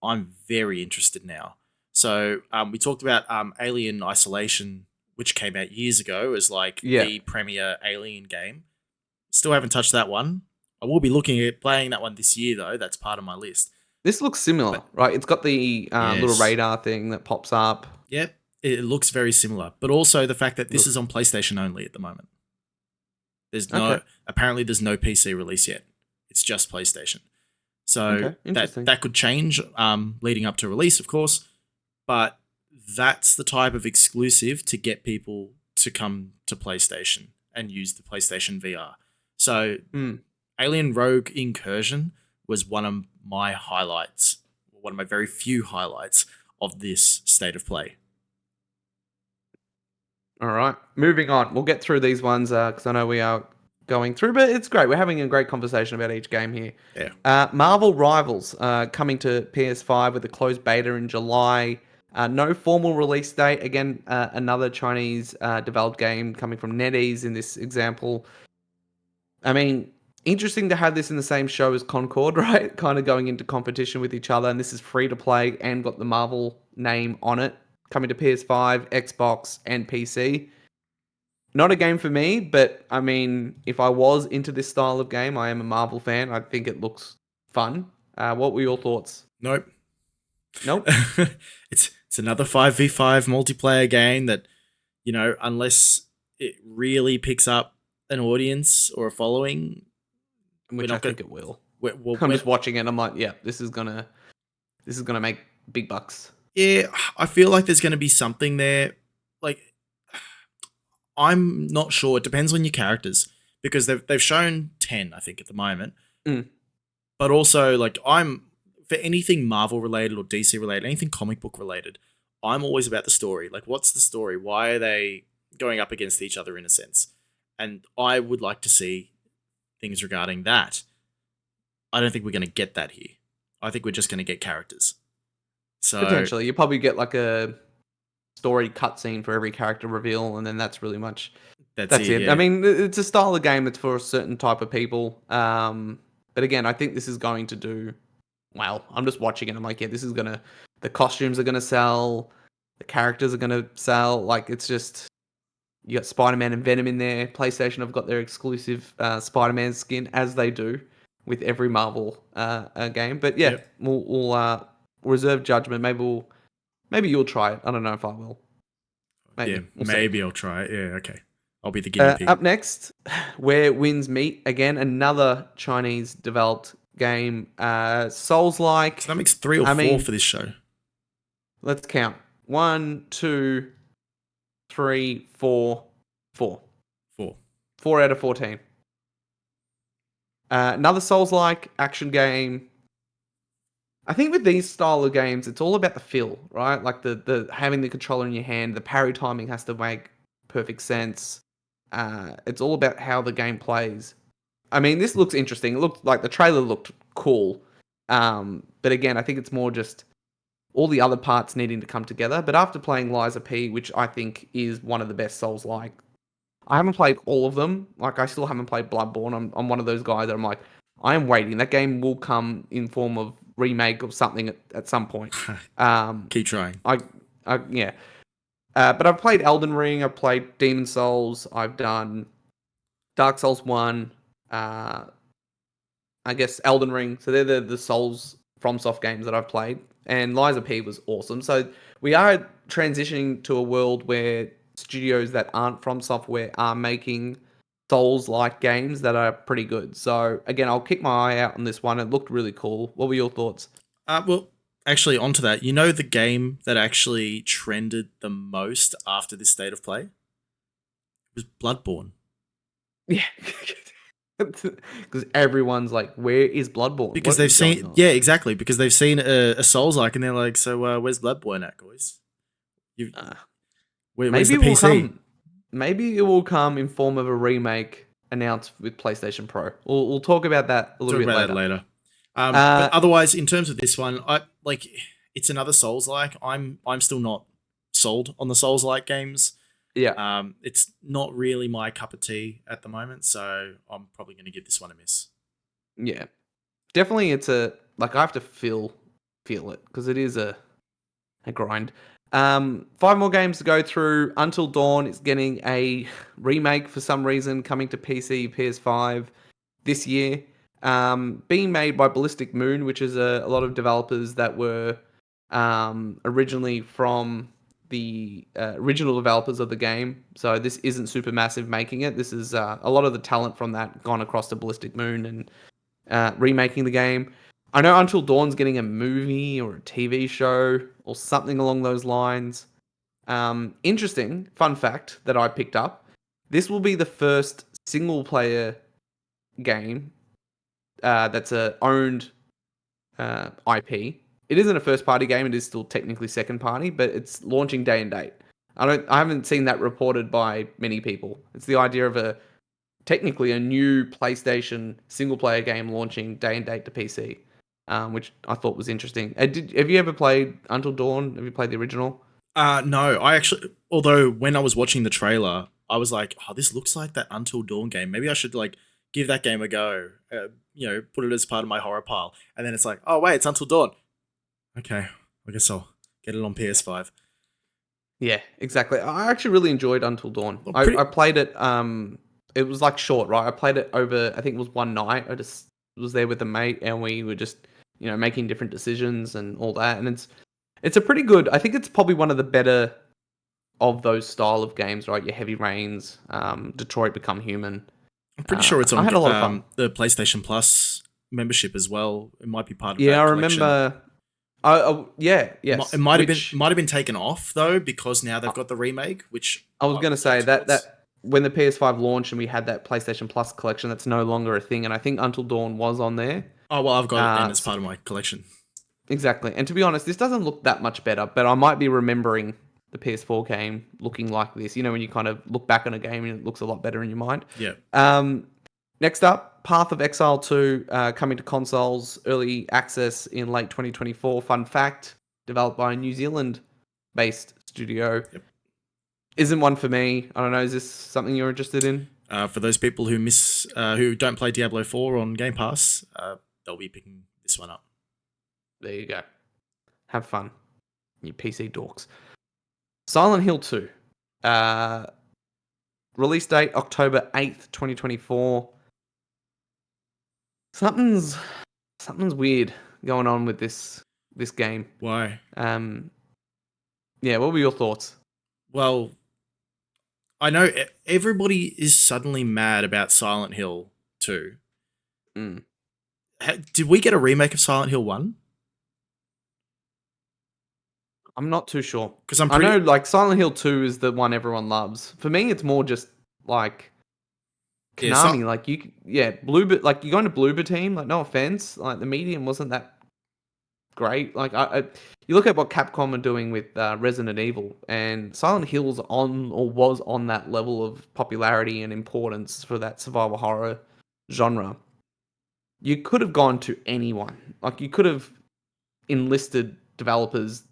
I'm very interested now. So we talked about Alien Isolation, which came out years ago as like the premier Alien game. Still haven't touched that one. I will be looking at playing that one this year, though. That's part of my list. This looks similar, right? It's got the little radar thing that pops up. Yep, it looks very similar. But also the fact that this is on PlayStation only at the moment. There's apparently there's no PC release yet. It's just PlayStation. So that could change leading up to release, of course. But that's the type of exclusive to get people to come to PlayStation and use the PlayStation VR. So Alien Rogue Incursion was one of my highlights, one of my very few highlights of this state of play. All right, moving on. We'll get through these ones because I know we are going through, but it's great. We're having a great conversation about each game here. Yeah. Marvel Rivals coming to PS5 with a closed beta in July. No formal release date. Again, another Chinese developed game coming from NetEase in this example. I mean, interesting to have this in the same show as Concord, right? Kind of going into competition with each other. And this is free to play and got the Marvel name on it. Coming to PS5, Xbox, and PC. Not a game for me, but I mean, if I was into this style of game, I am a Marvel fan. I think it looks fun. What were your thoughts? Nope. Nope. It's another 5v5 multiplayer game that, unless it really picks up an audience or a following, Which we're I not gonna, think it will. we're, I'm we're, just watching it. I'm like, yeah, this is gonna make big bucks. yeah, I feel like there's gonna be something there. Like, I'm not sure. It depends on your characters because they've shown 10, I think, at the moment. Mm. But also, like, I'm for anything Marvel related or DC related, anything comic book related, I'm always about the story. Like, what's the story? Why are they going up against each other in a sense? And I would like to see things regarding that. I don't think we're going to get that here. I think we're just going to get characters. So Potentially, you probably get like a story cutscene for every character reveal, and then that's really much. That's it. Yeah. I mean, it's a style of game that's for a certain type of people. But again, I think this is going to do well. I'm just watching it. I'm like, yeah, this is gonna. The costumes are gonna sell. The characters are gonna sell. Like, it's just you got Spider-Man and Venom in there. PlayStation have got their exclusive Spider-Man skin, as they do with every Marvel game. But yeah, Yep. we'll reserve judgment. Maybe you'll try it. I don't know if I will. Maybe. Yeah, We'll see. maybe I'll try it. Yeah, okay. I'll be the guinea pig. Up next, Where Winds Meet. Again, another Chinese developed game. Souls-like. So that makes 3 or 4 for this show. Let's count. 1, 2, 3, 4, 4. 4. 4 out of 14. Another Souls-like action game. I think with these style of games, it's all about the feel, right? Like the having the controller in your hand, the parry timing has to make perfect sense. It's all about how the game plays. I mean, this looks interesting. It looked like the trailer looked cool. But again, I think it's more just all the other parts needing to come together. But after playing Liza P, which I think is one of the best Souls-like, I haven't played all of them. Like, I still haven't played Bloodborne. I'm one of those guys that I'm like, I am waiting. That game will come in form of remake or something at some point. Keep trying. Yeah. But I've played Elden Ring. I've played Demon Souls. I've done Dark Souls 1. I guess Elden Ring. So they're the Souls FromSoft games that I've played. And Liza P was awesome. So we are transitioning to a world where studios that aren't From Software are making Souls-like games that are pretty good. So again, I'll keep my eye out on this one. It looked really cool. What were your thoughts? Well, actually, onto that. You know the game that actually trended the most after this state of play? It was Bloodborne. Yeah. Because everyone's like, where is Bloodborne? Because they've seen... Yeah, exactly. Because they've seen a Souls-like and they're like, so where's Bloodborne at, guys? Where's the PC? Maybe it will come in form of a remake announced with PlayStation Pro. We'll talk about that a little bit later. But otherwise, in terms of this one, it's another Souls-like. I'm still not sold on the Souls-like games. Yeah. It's not really my cup of tea at the moment, so I'm probably going to give this one a miss. Yeah. Definitely, I have to feel it because it is a grind. 5 more games to go through. Until Dawn is getting a remake for some reason, coming to PC, PS5 this year. Being made by Ballistic Moon, which is a lot of developers that were originally from the original developers of the game. So this isn't Supermassive making it. This is a lot of the talent from that gone across to Ballistic Moon and remaking the game. I know Until Dawn's getting a movie or a TV show or something along those lines. Interesting fun fact that I picked up. This will be the first single player game that's a owned IP. It isn't a first party game. It is still technically second party, but it's launching day and date. I haven't seen that reported by many people. It's the idea of a technically a new PlayStation single player game launching day and date to PC, which I thought was interesting. Have you ever played Until Dawn? Have you played the original? No, I actually, although when I was watching the trailer, I was like, oh, this looks like that Until Dawn game. Maybe I should like give that game a go. Put it as part of my horror pile. And then it's like, oh wait, it's Until Dawn. Okay, I guess I'll get it on PS5. Yeah, exactly. I actually really enjoyed Until Dawn. Well, I played it. It was like short, right? I played it over. I think it was one night. I just was there with a mate, and we were just making different decisions and all that. And it's a pretty good. I think it's probably one of the better of those style of games, right? Your Heavy Rains, Detroit Become Human. I'm pretty sure it's I on had a lot of fun. the PlayStation Plus membership as well. It might be part of Yeah, that I collection. remember. Yeah, yes. It might have been taken off though because now they've got the remake, which I was going to say towards. that when the PS5 launched and we had that PlayStation Plus collection, that's no longer a thing. And I think Until Dawn was on there. Oh well, I've got it then as S- part of my collection. exactly. And to be honest, this doesn't look that much better, but I might be remembering the PS4 game looking like this. You know, when you kind of look back on a game and it looks a lot better in your mind. Yeah. Next up, Path of Exile 2 coming to consoles, early access in late 2024. Fun fact, developed by a New Zealand-based studio. Yep. Isn't one for me. I don't know. Is this something you're interested in? For those people who don't play Diablo 4 on Game Pass, they'll be picking this one up. There you go. Have fun, you PC dorks. Silent Hill 2. Release date October 8th, 2024. Something's weird going on with this game. Why? Yeah, what were your thoughts? Well, I know everybody is suddenly mad about Silent Hill 2. Mm. Did we get a remake of Silent Hill 1? I'm not too sure. Because I know like Silent Hill 2 is the one everyone loves. For me, it's more just like Konami. Bluebird. Like you go into Bluebird team. Like no offense, like the medium wasn't that great. Like you look at what Capcom are doing with Resident Evil, and Silent Hill's on or was on that level of popularity and importance for that survival horror genre. You could have gone to anyone. Like you could have enlisted developers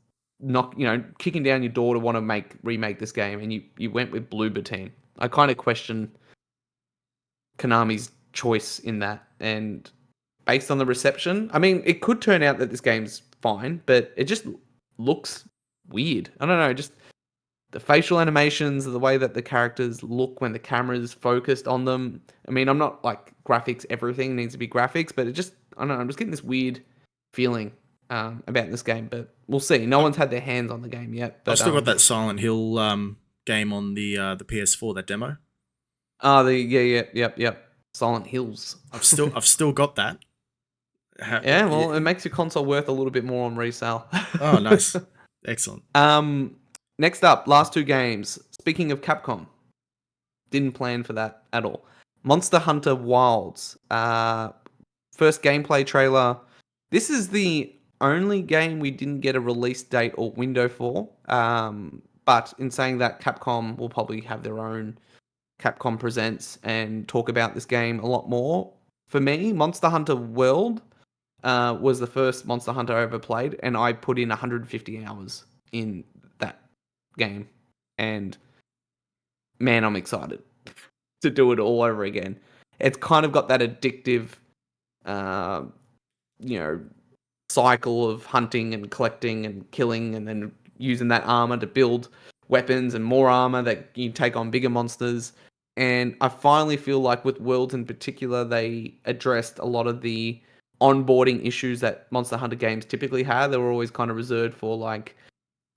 kicking down your door to want to remake this game, and you went with Bloober Team. I kind of question Konami's choice in that, and based on the reception, I mean, it could turn out that this game's fine, but it just looks weird. I don't know, just the facial animations, the way that the characters look when the camera's focused on them. I mean, I'm not like graphics, everything needs to be graphics, but I don't know, I'm just getting this weird feeling about this game, but we'll see. No one's had their hands on the game yet. But, I've still got that Silent Hill game on the PS4, that demo. Yep. Silent Hills. I've still got that. It makes your console worth a little bit more on resale. Oh, nice. Excellent. Next up, last two games. Speaking of Capcom, didn't plan for that at all. Monster Hunter Wilds. First gameplay trailer. This is the only game we didn't get a release date or window for. But in saying that, Capcom will probably have their own Capcom Presents and talk about this game a lot more. For me, Monster Hunter World was the first Monster Hunter I ever played, and I put in 150 hours in that game. And man, I'm excited to do it all over again. It's kind of got that addictive, cycle of hunting and collecting and killing, and then using that armor to build weapons and more armor that you take on bigger monsters. And I finally feel like with Worlds in particular, they addressed a lot of the onboarding issues that Monster Hunter games typically have. They were always kind of reserved for like,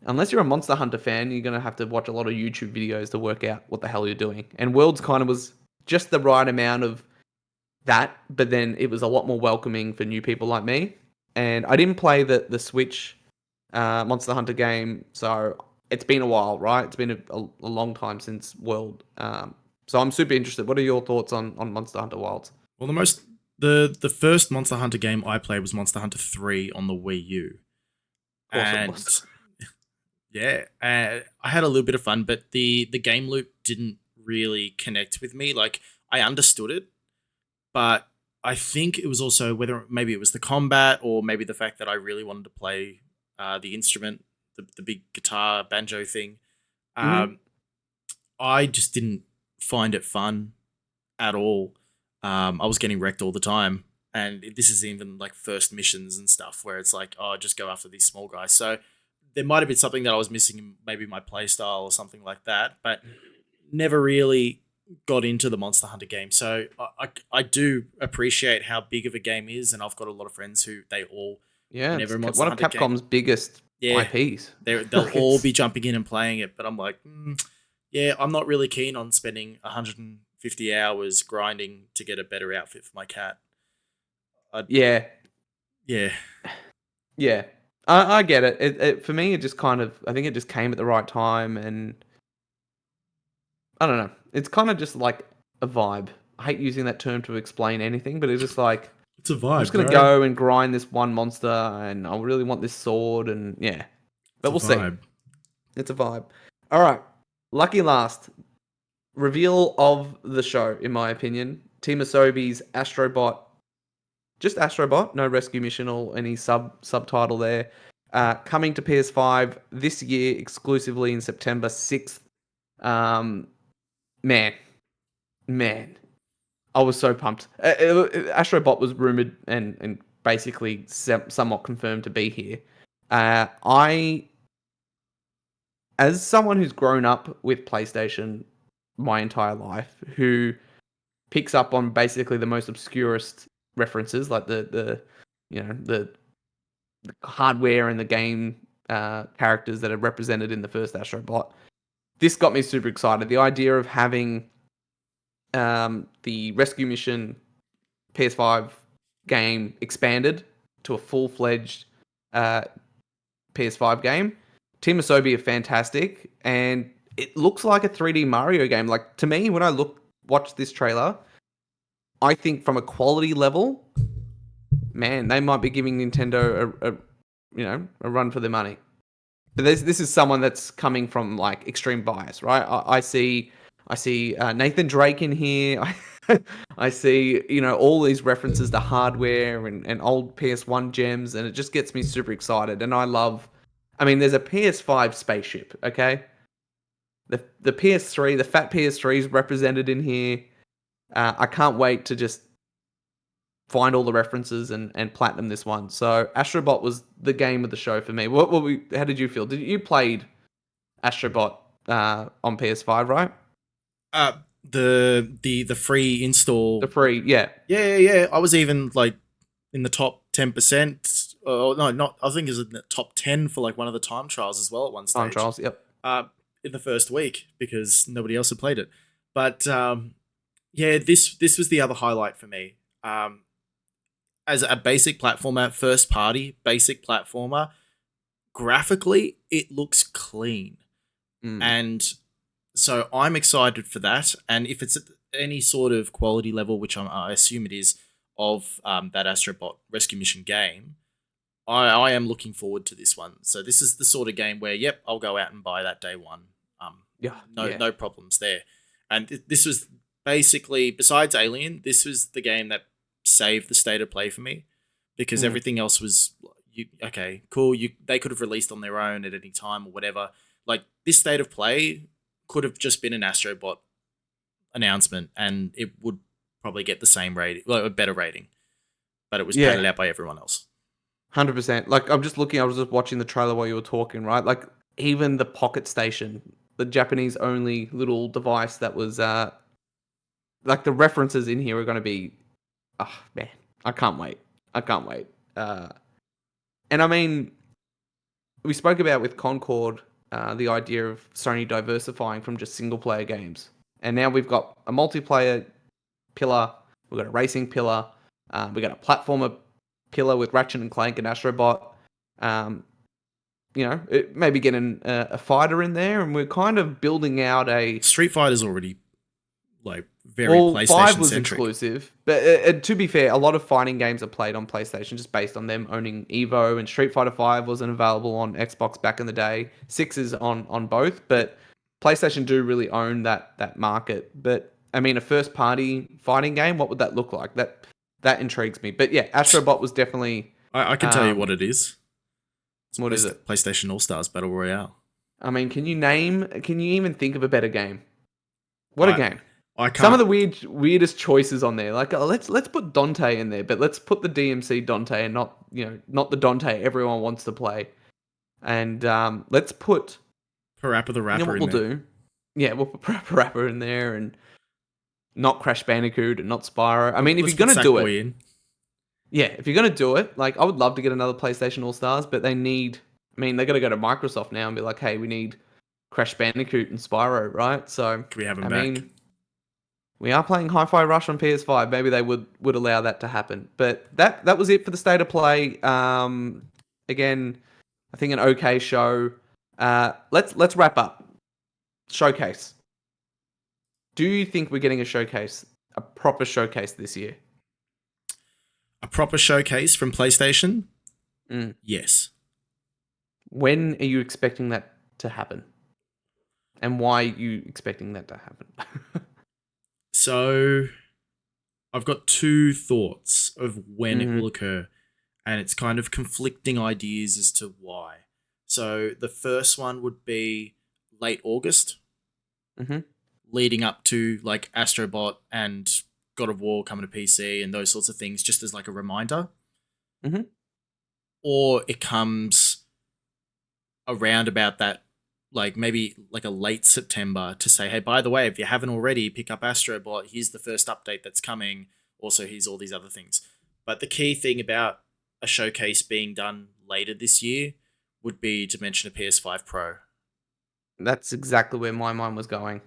unless you're a Monster Hunter fan, you're going to have to watch a lot of YouTube videos to work out what the hell you're doing. And Worlds kind of was just the right amount of that, but then it was a lot more welcoming for new people like me. And I didn't play the Switch Monster Hunter game, so it's been a while, right? It's been a long time since World. So I'm super interested. What are your thoughts on Monster Hunter Wilds? Well, the first Monster Hunter game I played was Monster Hunter 3 on the Wii U. And yeah, I had a little bit of fun, but the game loop didn't really connect with me. Like I understood it, but I think it was also whether maybe it was the combat or maybe the fact that I really wanted to play the instrument, the big guitar banjo thing. Hmm. Um, I just didn't find it fun at all. I was getting wrecked all the time, and this is even like first missions and stuff where it's like, oh, just go after these small guys. So there might have been something that I was missing in maybe my playstyle or something like that, but never really got into the Monster Hunter game. So I do appreciate how big of a game is, and I've got a lot of friends who they all Yeah, whenever it's a Monster one of Hunter game, Capcom's biggest yeah, IPs. they'll Like, all it's be jumping in and playing it. But I'm like, yeah, I'm not really keen on spending 150 hours grinding to get a better outfit for my cat. I, yeah, yeah, yeah. I get it. For me, it just kind of, I think it just came at the right time, and I don't know. It's kind of just like a vibe. I hate using that term to explain anything, but it's just like it's a I'm just vibe, gonna bro. go and grind this one monster, and I really want this sword, and yeah. It's But a we'll see. vibe. It's a vibe. All right, lucky last reveal of the show, in my opinion. Team Asobi's Astrobot, just Astrobot, no rescue mission or any subtitle there. Coming to PS5 this year exclusively in September 6th. Um, man, man, I was so pumped. Astrobot was rumored and basically somewhat confirmed to be here. I, as someone who's grown up with PlayStation my entire life, who picks up on basically the most obscurest references, like the you know the hardware and the game characters that are represented in the first Astrobot. This got me super excited. The idea of having the rescue mission PS5 game expanded to a full-fledged uh, PS5 game. Team Asobi are fantastic, and it looks like a 3D Mario game. Like, to me, when I watch this trailer, I think from a quality level, man, they might be giving Nintendo a run for their money. But this is someone that's coming from like extreme bias, right? I see Nathan Drake in here. I see all these references to hardware and old PS1 gems, and it just gets me super excited. And I love, I mean, there's a PS5 spaceship, okay? The PS3, the fat PS3 is represented in here. I can't wait to just find all the references and platinum this one. So Astrobot was the game of the show for me. How did you feel? Did you played Astrobot on PS5, right? Uh, the free The install. free, yeah, Yeah. I was even like in the top 10%. Oh no, not. I think it was in the top 10 for like one of the time trials as well at one time stage. trials, yep. Uh, in the first week because nobody else had played it. But yeah, this was the other highlight for me. As a basic platformer, first party basic platformer, graphically it looks clean, Mm, and so I'm excited for that. And if it's at any sort of quality level, which I assume it is, of that Astrobot Rescue Mission game, I am looking forward to this one. So this is the sort of game where, yep, I'll go out and buy that day one. yeah, No, yeah. no problems there. And this was basically, besides Alien, this was the game that saved the state of play for me because Mm, everything else was okay, cool. They could have released on their own at any time or whatever. Like this state of play could have just been an Astrobot announcement, and it would probably get the same rating, well, a better rating. But it was yeah, padded out by everyone else. 100%. Like, I'm just looking, I was just watching the trailer while you were talking, right? Like, even the Pocket Station, the Japanese only little device that was, like, the references in here are going to be, oh, man, I can't wait. I can't wait. Uh, and I mean, we spoke about with Concord the idea of Sony diversifying from just single player games. And now we've got a multiplayer pillar, we've got a racing pillar, we've got a platformer pillar with Ratchet and Clank and Astrobot. Um, maybe getting a fighter in there, and we're kind of building out a. Street Fighter's already like very Well, five PlayStation was centric. exclusive, but to be fair, a lot of fighting games are played on PlayStation just based on them owning Evo, and Street Fighter 5 wasn't available on Xbox back in the day. 6 is on both, but PlayStation do really own that market. But I mean, a first party fighting game, what would that look like? That intrigues me. But yeah, Astrobot was definitely I can tell you what it is. It's what is it? PlayStation All Stars Battle Royale. I mean, can you even think of a better game? What a I game. I Some of can't. the weirdest choices on there. Like let's put Dante in there, but let's put the DMC Dante and not the Dante everyone wants to play. And let's put Parappa the you know Rapper what in we'll there. do? Yeah, we'll put Rapper in there and not Crash Bandicoot and not Spyro. I mean, if Let's you're put gonna do it, Sackboy in. yeah, if you're gonna do it, like I would love to get another PlayStation All Stars, but they need. I mean, they're gonna go to Microsoft now and be like, hey, we need Crash Bandicoot and Spyro, right? So, Can we have him I back? mean, we are playing Hi-Fi Rush on PS5. Maybe they would allow that to happen. But that was it for the state of play. Again, I think an okay show. Let's wrap up. Showcase. Do you think we're getting a proper showcase this year? A proper showcase from PlayStation? Mm. Yes. When are you expecting that to happen? And why are you expecting that to happen? So I've got two thoughts of when it hmm will occur, and it's kind of conflicting ideas as to why. So the first one would be late August, hmm leading up to like Astrobot and God of War coming to PC and those sorts of things, just as like a reminder. hmm Or it comes around about that, like maybe like a late September to say, hey, by the way, if you haven't already, pick up Astrobot. Here's the first update that's coming. Also, here's all these other things. But the key thing about a showcase being done later this year would be to mention a PS5 Pro. That's exactly where my mind was going.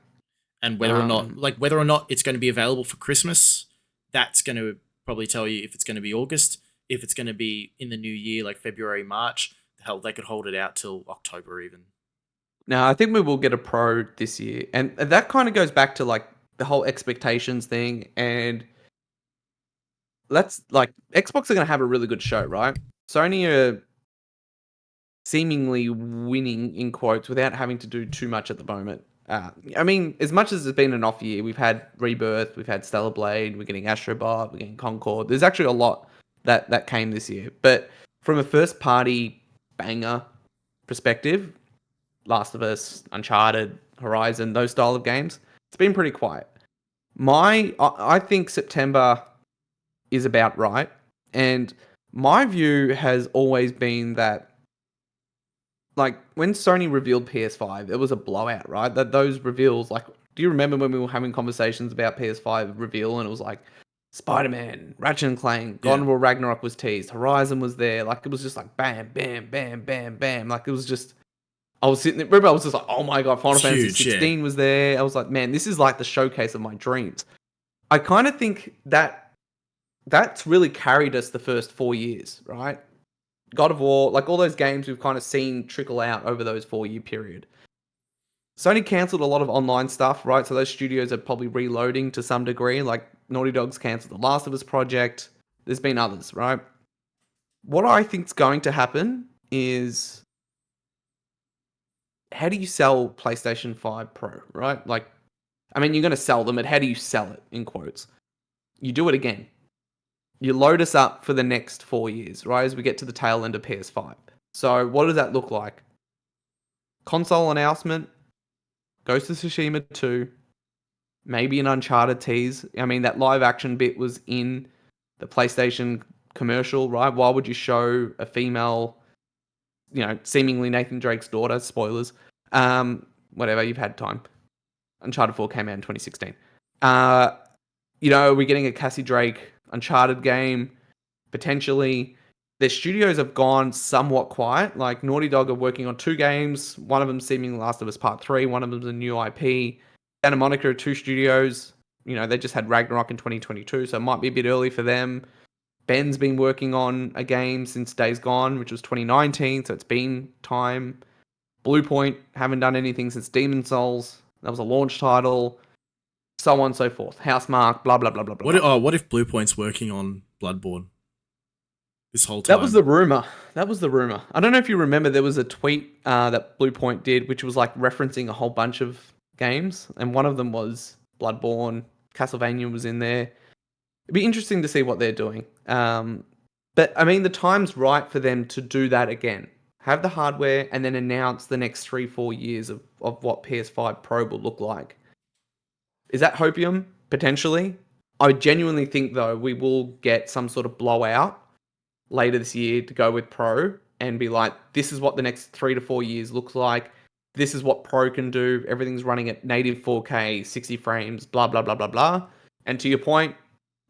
And Um, whether or not it's going to be available for Christmas, that's going to probably tell you if it's going to be August. If it's going to be in the new year, like February, March, hell, they could hold it out till October even. Now, I think we will get a Pro this year. And that kind of goes back to like the whole expectations thing. And let's like Xbox are going to have a really good show, right? Sony are seemingly winning in quotes without having to do too much at the moment. I mean, as much as it's been an off year, we've had Rebirth, we've had Stellar Blade, we're getting Astrobot, we're getting Concord. There's actually a lot that came this year. But from a first party banger perspective, Last of Us, Uncharted, Horizon, those style of games, it's been pretty quiet. I think September is about right, and my view has always been that like when Sony revealed PS5, it was a blowout, right? That those reveals, like, do you remember when we were having conversations about PS5 reveal and it was like Spider-Man, Ratchet and Clank, God Yeah. of War Ragnarok was teased, Horizon was there, like it was just like bam, bam, bam, bam, bam, like it was just. I was sitting there, remember I was just like, oh my god, Final It's Fantasy huge, yeah. 16 was there. I was like, man, this is like the showcase of my dreams. I kind of think that that's really carried us the first 4 years, right? God of War, like all those games we've kind of seen trickle out over those 4 year period. Sony cancelled a lot of online stuff, right? So those studios are probably reloading to some degree. Like Naughty Dog's cancelled the Last of Us project. There's been others, right? What I think's going to happen is how do you sell PlayStation 5 Pro, right? Like, I mean, you're going to sell them, but how do you sell it, in quotes? You do it again. You load us up for the next 4 years, right? As we get to the tail end of PS5. So, what does that look like? Console announcement, Ghost of Tsushima 2, maybe an Uncharted tease. I mean, that live action bit was in the PlayStation commercial, right? Why would you show a female, seemingly Nathan Drake's daughter? Spoilers. Whatever, you've had time. Uncharted 4 came out in 2016. We're getting a Cassie Drake Uncharted game, potentially. Their studios have gone somewhat quiet. Like Naughty Dog are working on two games. One of them seeming Last of Us Part 3. One of them's a new IP. Santa Monica are two studios. They just had Ragnarok in 2022, so it might be a bit early for them. Ben's been working on a game since Days Gone, which was 2019, so it's been time. Bluepoint haven't done anything since Demon Souls. That was a launch title. So on and so forth. Housemark, blah, blah, blah, blah, blah, blah. What if Bluepoint's working on Bloodborne? this whole That was time. the rumor. That was the rumor. I don't know if you remember. There was a tweet that Blue Point did, which was like referencing a whole bunch of games, and one of them was Bloodborne. Castlevania was in there. It'd be interesting to see what they're doing. But I mean, the time's right for them to do that again. Have the hardware and then announce the next 3-4 years of what PS5 Pro will look like. Is that hopium? Potentially. I genuinely think, though, we will get some sort of blowout later this year to go with Pro and be like, this is what the next 3 to 4 years looks like. This is what Pro can do. Everything's running at native 4K, 60 frames, blah, blah, blah, blah, blah. And to your point,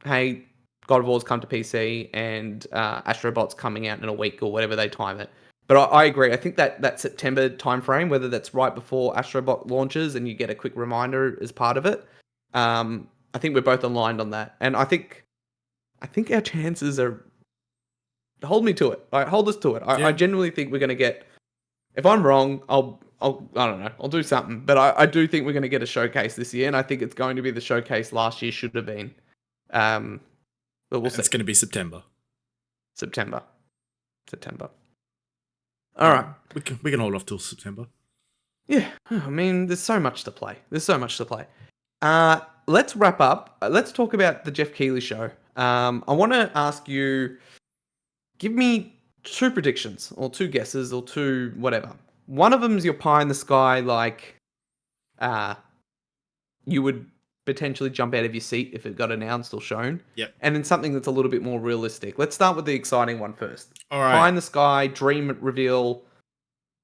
hey, God of War's come to PC and Astrobot's coming out in a week or whatever they time it. But I agree. I think that September timeframe, whether that's right before Astrobot launches and you get a quick reminder as part of it, I think we're both aligned on that. And I think our chances are, hold me to it. Hold us to it. I Yeah. genuinely think we're going to get. If I'm wrong, I don't know. I'll do something. But I do think we're going to get a showcase this year, and I think it's going to be the showcase last year should have been. But we'll see. It's going to be September. September. All right. We can hold off till September. Yeah. I mean, there's so much to play. Let's wrap up. Let's talk about the Jeff Keighley show. I want to ask you, give me 2 predictions or 2 guesses or 2 whatever. One of them's your pie in the sky, like you would potentially jump out of your seat if it got announced or shown. Yep. And then something that's a little bit more realistic. Let's start with the exciting one first. All right. Pie in the sky, dream reveal,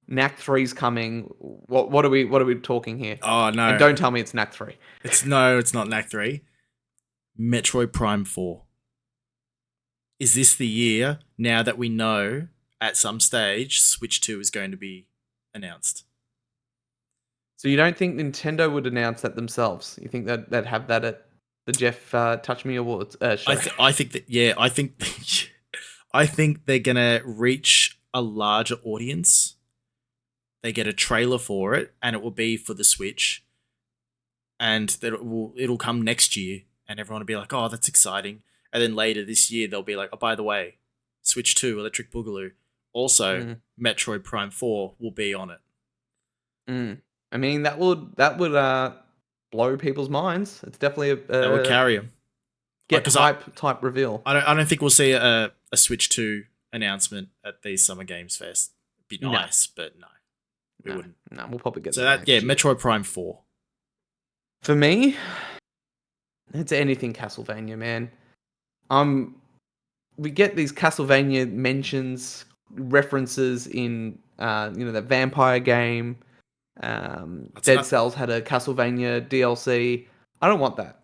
Knack 3's coming. What are we talking here? Oh no! And don't tell me it's Knack 3. It's not Knack 3. Metroid Prime 4. Is this the year now that we know at some stage Switch 2 is going to be announced? So you don't think Nintendo would announce that themselves? You think that they'd have that at the Jeff Touch Me Awards show? I think that I think they're gonna reach a larger audience. They get a trailer for it, and it will be for the Switch, and that it'll come next year, and everyone will be like, "Oh, that's exciting!" And then later this year, they'll be like, "Oh, by the way, Switch 2, Electric Boogaloo, also Metroid Prime 4 will be on it." I mean, that would blow people's minds. It's definitely That will carry them. Get hype type reveal. I don't think we'll see a Switch 2 announcement at these Summer Games Fest. It'd be nice, but no. We wouldn't. No, we'll probably get so that. Yeah, Metroid Prime 4. For me, it's anything Castlevania, man. We get these Castlevania mentions, references in the vampire game. Dead Cells had a Castlevania DLC. I don't want that.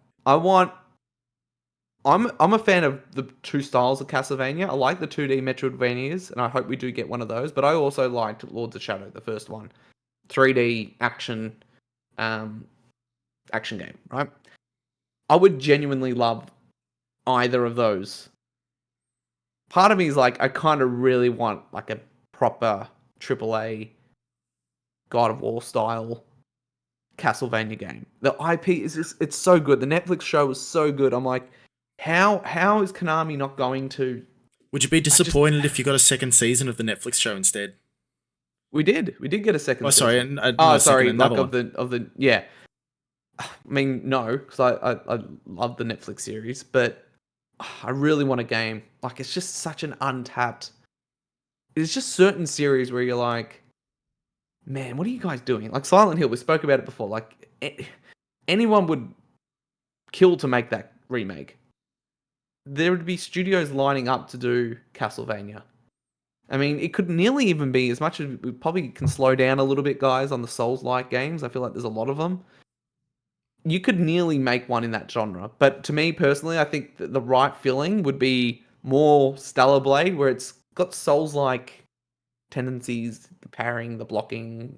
I'm a fan of the 2 styles of Castlevania. I like the 2D Metroidvanias, and I hope we do get one of those. But I also liked Lords of Shadow, the first one, 3D action game. Right? I would genuinely love either of those. Part of me is like, I kind of really want like a proper AAA God of War style Castlevania game. The IP is it's so good. The Netflix show was so good. I'm like, how is Konami not going to? Would you be disappointed if you got a second season of the Netflix show instead? We did get a second. Sorry, another one. of the yeah. I mean, no, because I love the Netflix series, but I really want a game. Like, it's just such an untapped. There's just certain series where you're like, man, what are you guys doing? Like Silent Hill, we spoke about it before. Like, anyone would kill to make that remake. There would be studios lining up to do Castlevania. I mean, it could nearly even be, as much as we probably can slow down a little bit, guys, on the Souls-like games. I feel like there's a lot of them. You could nearly make one in that genre. But to me, personally, I think that the right feeling would be more Stellar Blade, where it's got Souls-like tendencies, the parrying, the blocking,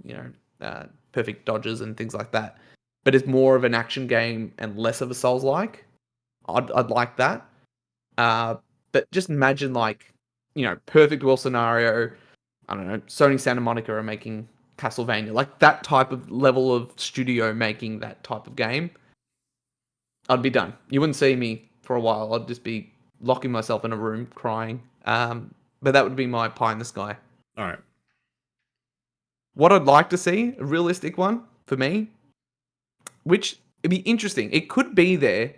perfect dodges and things like that. But it's more of an action game and less of a Souls-like. I'd like that. But just imagine, like, perfect world scenario. I don't know, Sony Santa Monica are making Castlevania, like that type of level of studio making that type of game. I'd be done. You wouldn't see me for a while. I'd just be locking myself in a room crying But that would be my pie in the sky. All right. What I'd like to see, a realistic one for me, which it'd be interesting. It could be there,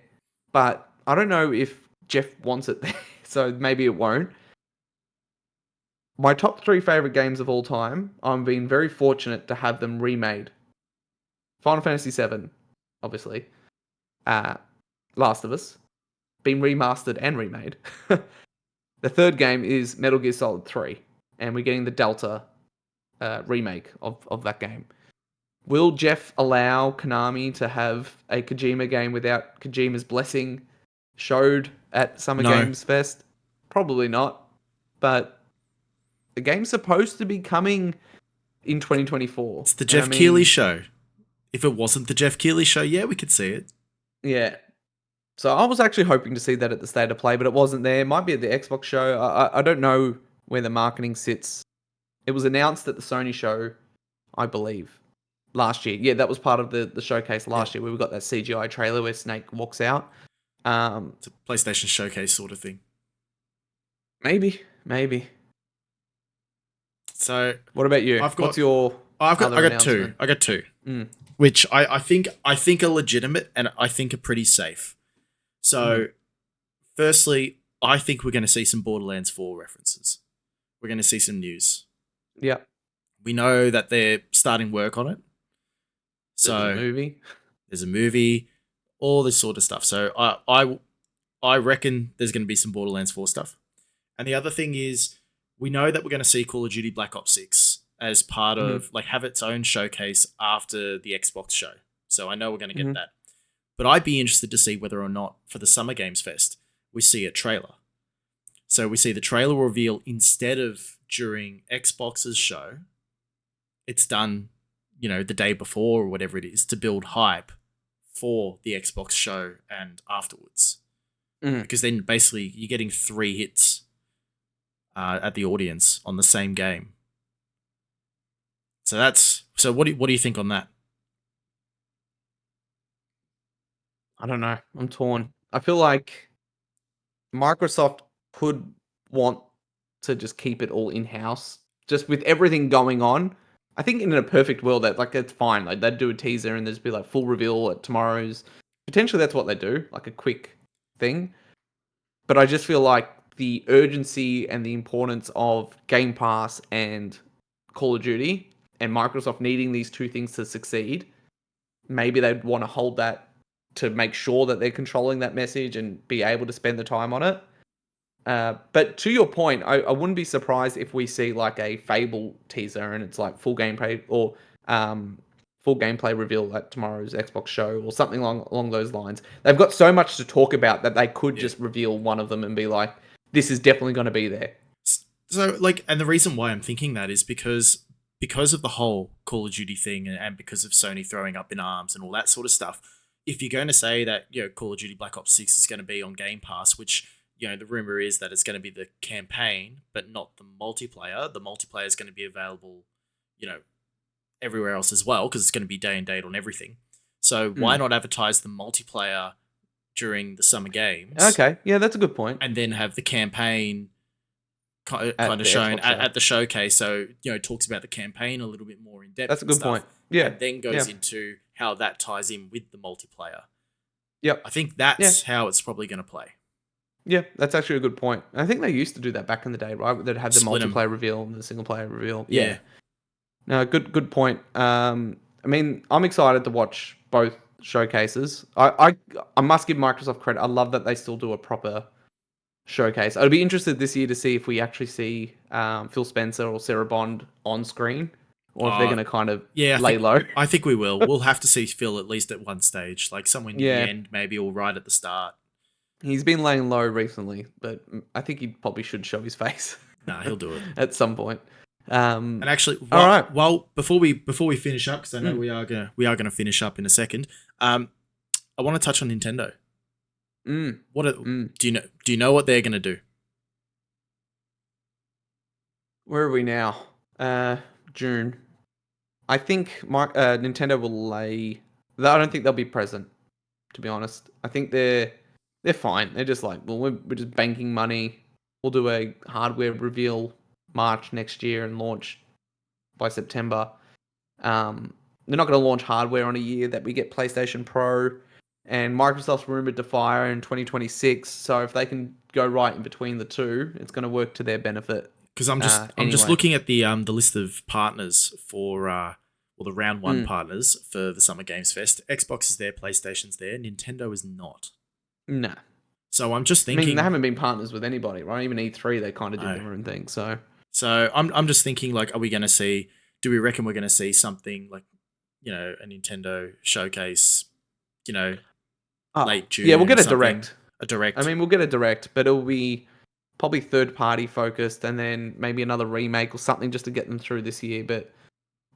but I don't know if Jeff wants it there, so maybe it won't. My top 3 favorite games of all time, I'm being very fortunate to have them remade. Final Fantasy VII, obviously. Last of Us, been remastered and remade. The third game is Metal Gear Solid 3, and we're getting the Delta remake of that game. Will Jeff allow Konami to have a Kojima game without Kojima's blessing showed at Summer No. Games Fest? Probably not. But the game's supposed to be coming in 2024. It's the Jeff Keighley show. If it wasn't the Jeff Keighley show, yeah, we could see it. Yeah. So I was actually hoping to see that at the State of Play, but it wasn't there. It might be at the Xbox show. I don't know where the marketing sits. It was announced at the Sony show, I believe, last year. Yeah, that was part of the showcase last year where we got that CGI trailer where Snake walks out. It's a PlayStation showcase sort of thing. Maybe. So What about you? What's your I got announcement? two. I got two. Mm. Which I think are legitimate and I think are pretty safe. So, firstly, I think we're going to see some Borderlands 4 references. We're going to see some news. Yeah. We know that they're starting work on it. So there's a movie, all this sort of stuff. So I reckon there's going to be some Borderlands 4 stuff. And the other thing is, we know that we're going to see Call of Duty Black Ops 6 as part of have its own showcase after the Xbox show. So I know we're going to get that. But I'd be interested to see whether or not for the Summer Games Fest we see a trailer. So we see the trailer reveal instead of during Xbox's show. It's done, the day before or whatever it is to build hype for the Xbox show and afterwards. Because then basically you're getting 3 hits at the audience on the same game. So what do you think on that? I don't know. I'm torn. I feel like Microsoft could want to just keep it all in-house. Just with everything going on. I think in a perfect world that it's fine. Like they'd do a teaser and there's be like full reveal at tomorrow's. Potentially that's what they do, like a quick thing. But I just feel like the urgency and the importance of Game Pass and Call of Duty and Microsoft needing these two things to succeed, maybe they'd want to hold that to make sure that they're controlling that message and be able to spend the time on it. But to your point, I wouldn't be surprised if we see like a Fable teaser and it's like full gameplay or full gameplay reveal at tomorrow's Xbox show or something along those lines. They've got so much to talk about that they could just reveal one of them and be like, this is definitely going to be there. So and the reason why I'm thinking that is because of the whole Call of Duty thing and because of Sony throwing up in arms and all that sort of stuff. If you're going to say that, Call of Duty Black Ops 6 is going to be on Game Pass, which, the rumor is that it's going to be the campaign, but not the multiplayer. The multiplayer is going to be available, everywhere else as well, because it's going to be day and date on everything. So why not advertise the multiplayer during the Summer Games? Okay, yeah, that's a good point. And then have the campaign kind of shown at the showcase. So, it talks about the campaign a little bit more in depth. That's a good point. Yeah. And then goes into how that ties in with the multiplayer. Yep. I think that's how it's probably going to play. Yeah, that's actually a good point. I think they used to do that back in the day, right? They'd have the multiplayer reveal and the single player reveal. Yeah. No, good point. I mean, I'm excited to watch both showcases. I must give Microsoft credit. I love that they still do a proper showcase. I'd be interested this year to see if we actually see Phil Spencer or Sarah Bond on screen, or if they're going to kind of lay low. I think we will. We'll have to see Phil at least at one stage, like somewhere near the end, maybe, or right at the start. He's been laying low recently, but I think he probably should show his face. Nah, he'll do it at some point. And actually, all right. Well, before we finish up, because I know we are gonna finish up in a second. I want to touch on Nintendo. Do you know what they're gonna do? Where are we now? June. I think Nintendo will lay. I don't think they'll be present. To be honest, I think they're fine. They're just like, well, we're just banking money. we'll do a hardware reveal March next year and launch by September. They're not going to launch hardware on a year that we get PlayStation Pro, and Microsoft's rumored to fire in 2026. So if they can go right in between the two, it's going to work to their benefit. Because I'm just Anyway. looking at the list of partners for the round one partners for the Summer Games Fest. Xbox is there, PlayStation's there, Nintendo is not. No. So I'm just thinking. they haven't been partners with anybody, right? Even E3, they kind of did their own thing. So I'm just thinking, like, are we going to see? Do we reckon we're going to see something like, you know, a Nintendo showcase? You know, late June. Yeah, we'll get a something? direct. A direct. I mean, we'll get a direct, but it'll be probably third-party focused, and then maybe another remake or something just to get them through this year. But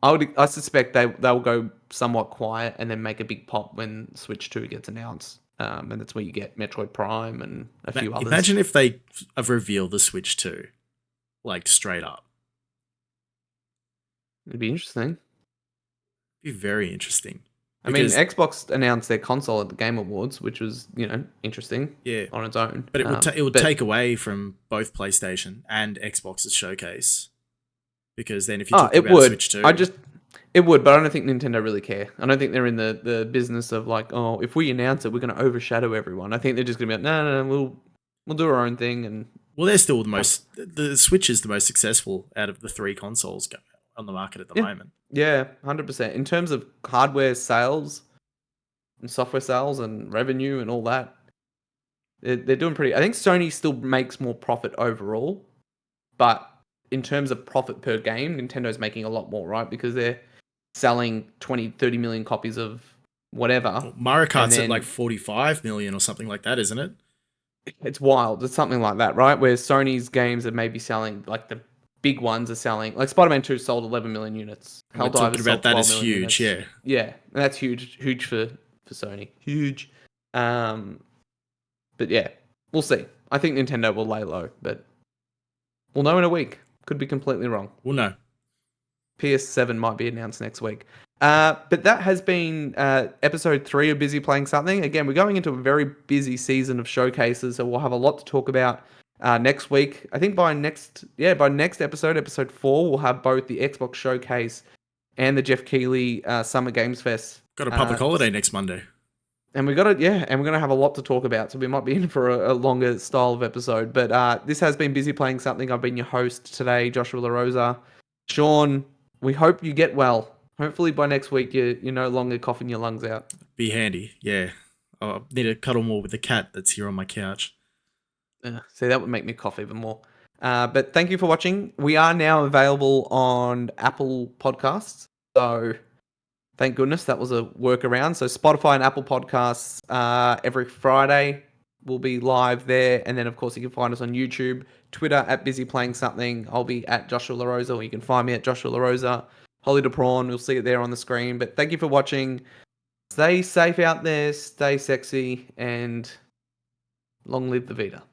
I suspect they'll go somewhat quiet and then make a big pop when Switch 2 gets announced. And that's where you get Metroid Prime and a few others. Imagine if they have revealed the Switch 2, like, straight up. It'd be interesting. It'd be very interesting. I mean, Xbox announced their console at the Game Awards, which was, you know, interesting on its own. But it would take away from both PlayStation and Xbox's showcase. Because then if you talk about Switch 2... It would, but I don't think Nintendo really care. I don't think they're in the business of like, oh, if we announce it, we're going to overshadow everyone. I think they're just going to be like, no, we'll do our own thing. And well, they're still the Switch is the most successful out of the three consoles on the market at the moment. Yeah, 100%. In terms of hardware sales and software sales and revenue and all that, they're doing pretty... I think Sony still makes more profit overall, but in terms of profit per game, Nintendo's making a lot more, right? Because they're selling 20, 30 million copies of whatever. Well, Mario Kart's at like 45 million or something like that, isn't it? It's wild. It's something like that, right? Where Sony's games are maybe selling, like the big ones are selling, like Spider-Man 2 sold 11 million units. We're talking about that as huge, units. Yeah, and that's huge for Sony. Huge. But yeah, we'll see. I think Nintendo will lay low, but we'll know in a week. Could be completely wrong. We'll know. PS7 might be announced next week. But that has been episode 3 of Busy Playing Something. Again, we're going into a very busy season of showcases, so we'll have a lot to talk about next week. I think by next episode 4, we'll have both the Xbox Showcase and the Jeff Keighley Summer Games Fest. Got a public holiday next Monday. And we're going to have a lot to talk about, so we might be in for a longer style of episode. But this has been Busy Playing Something. I've been your host today, Joshua LaRosa. Sean, we hope you get well. Hopefully by next week you're no longer coughing your lungs out. Be handy, yeah. I need to cuddle more with the cat that's here on my couch. See, that would make me cough even more. But thank you for watching. We are now available on Apple Podcasts. So thank goodness that was a workaround. So Spotify and Apple Podcasts every Friday will be live there. And then, of course, you can find us on YouTube, Twitter at Busy Playing Something. I'll be at Joshua LaRosa, or you can find me at Joshua LaRosa. Holly DePrawn, we'll see it there on the screen. But thank you for watching. Stay safe out there, stay sexy, and long live the Vita.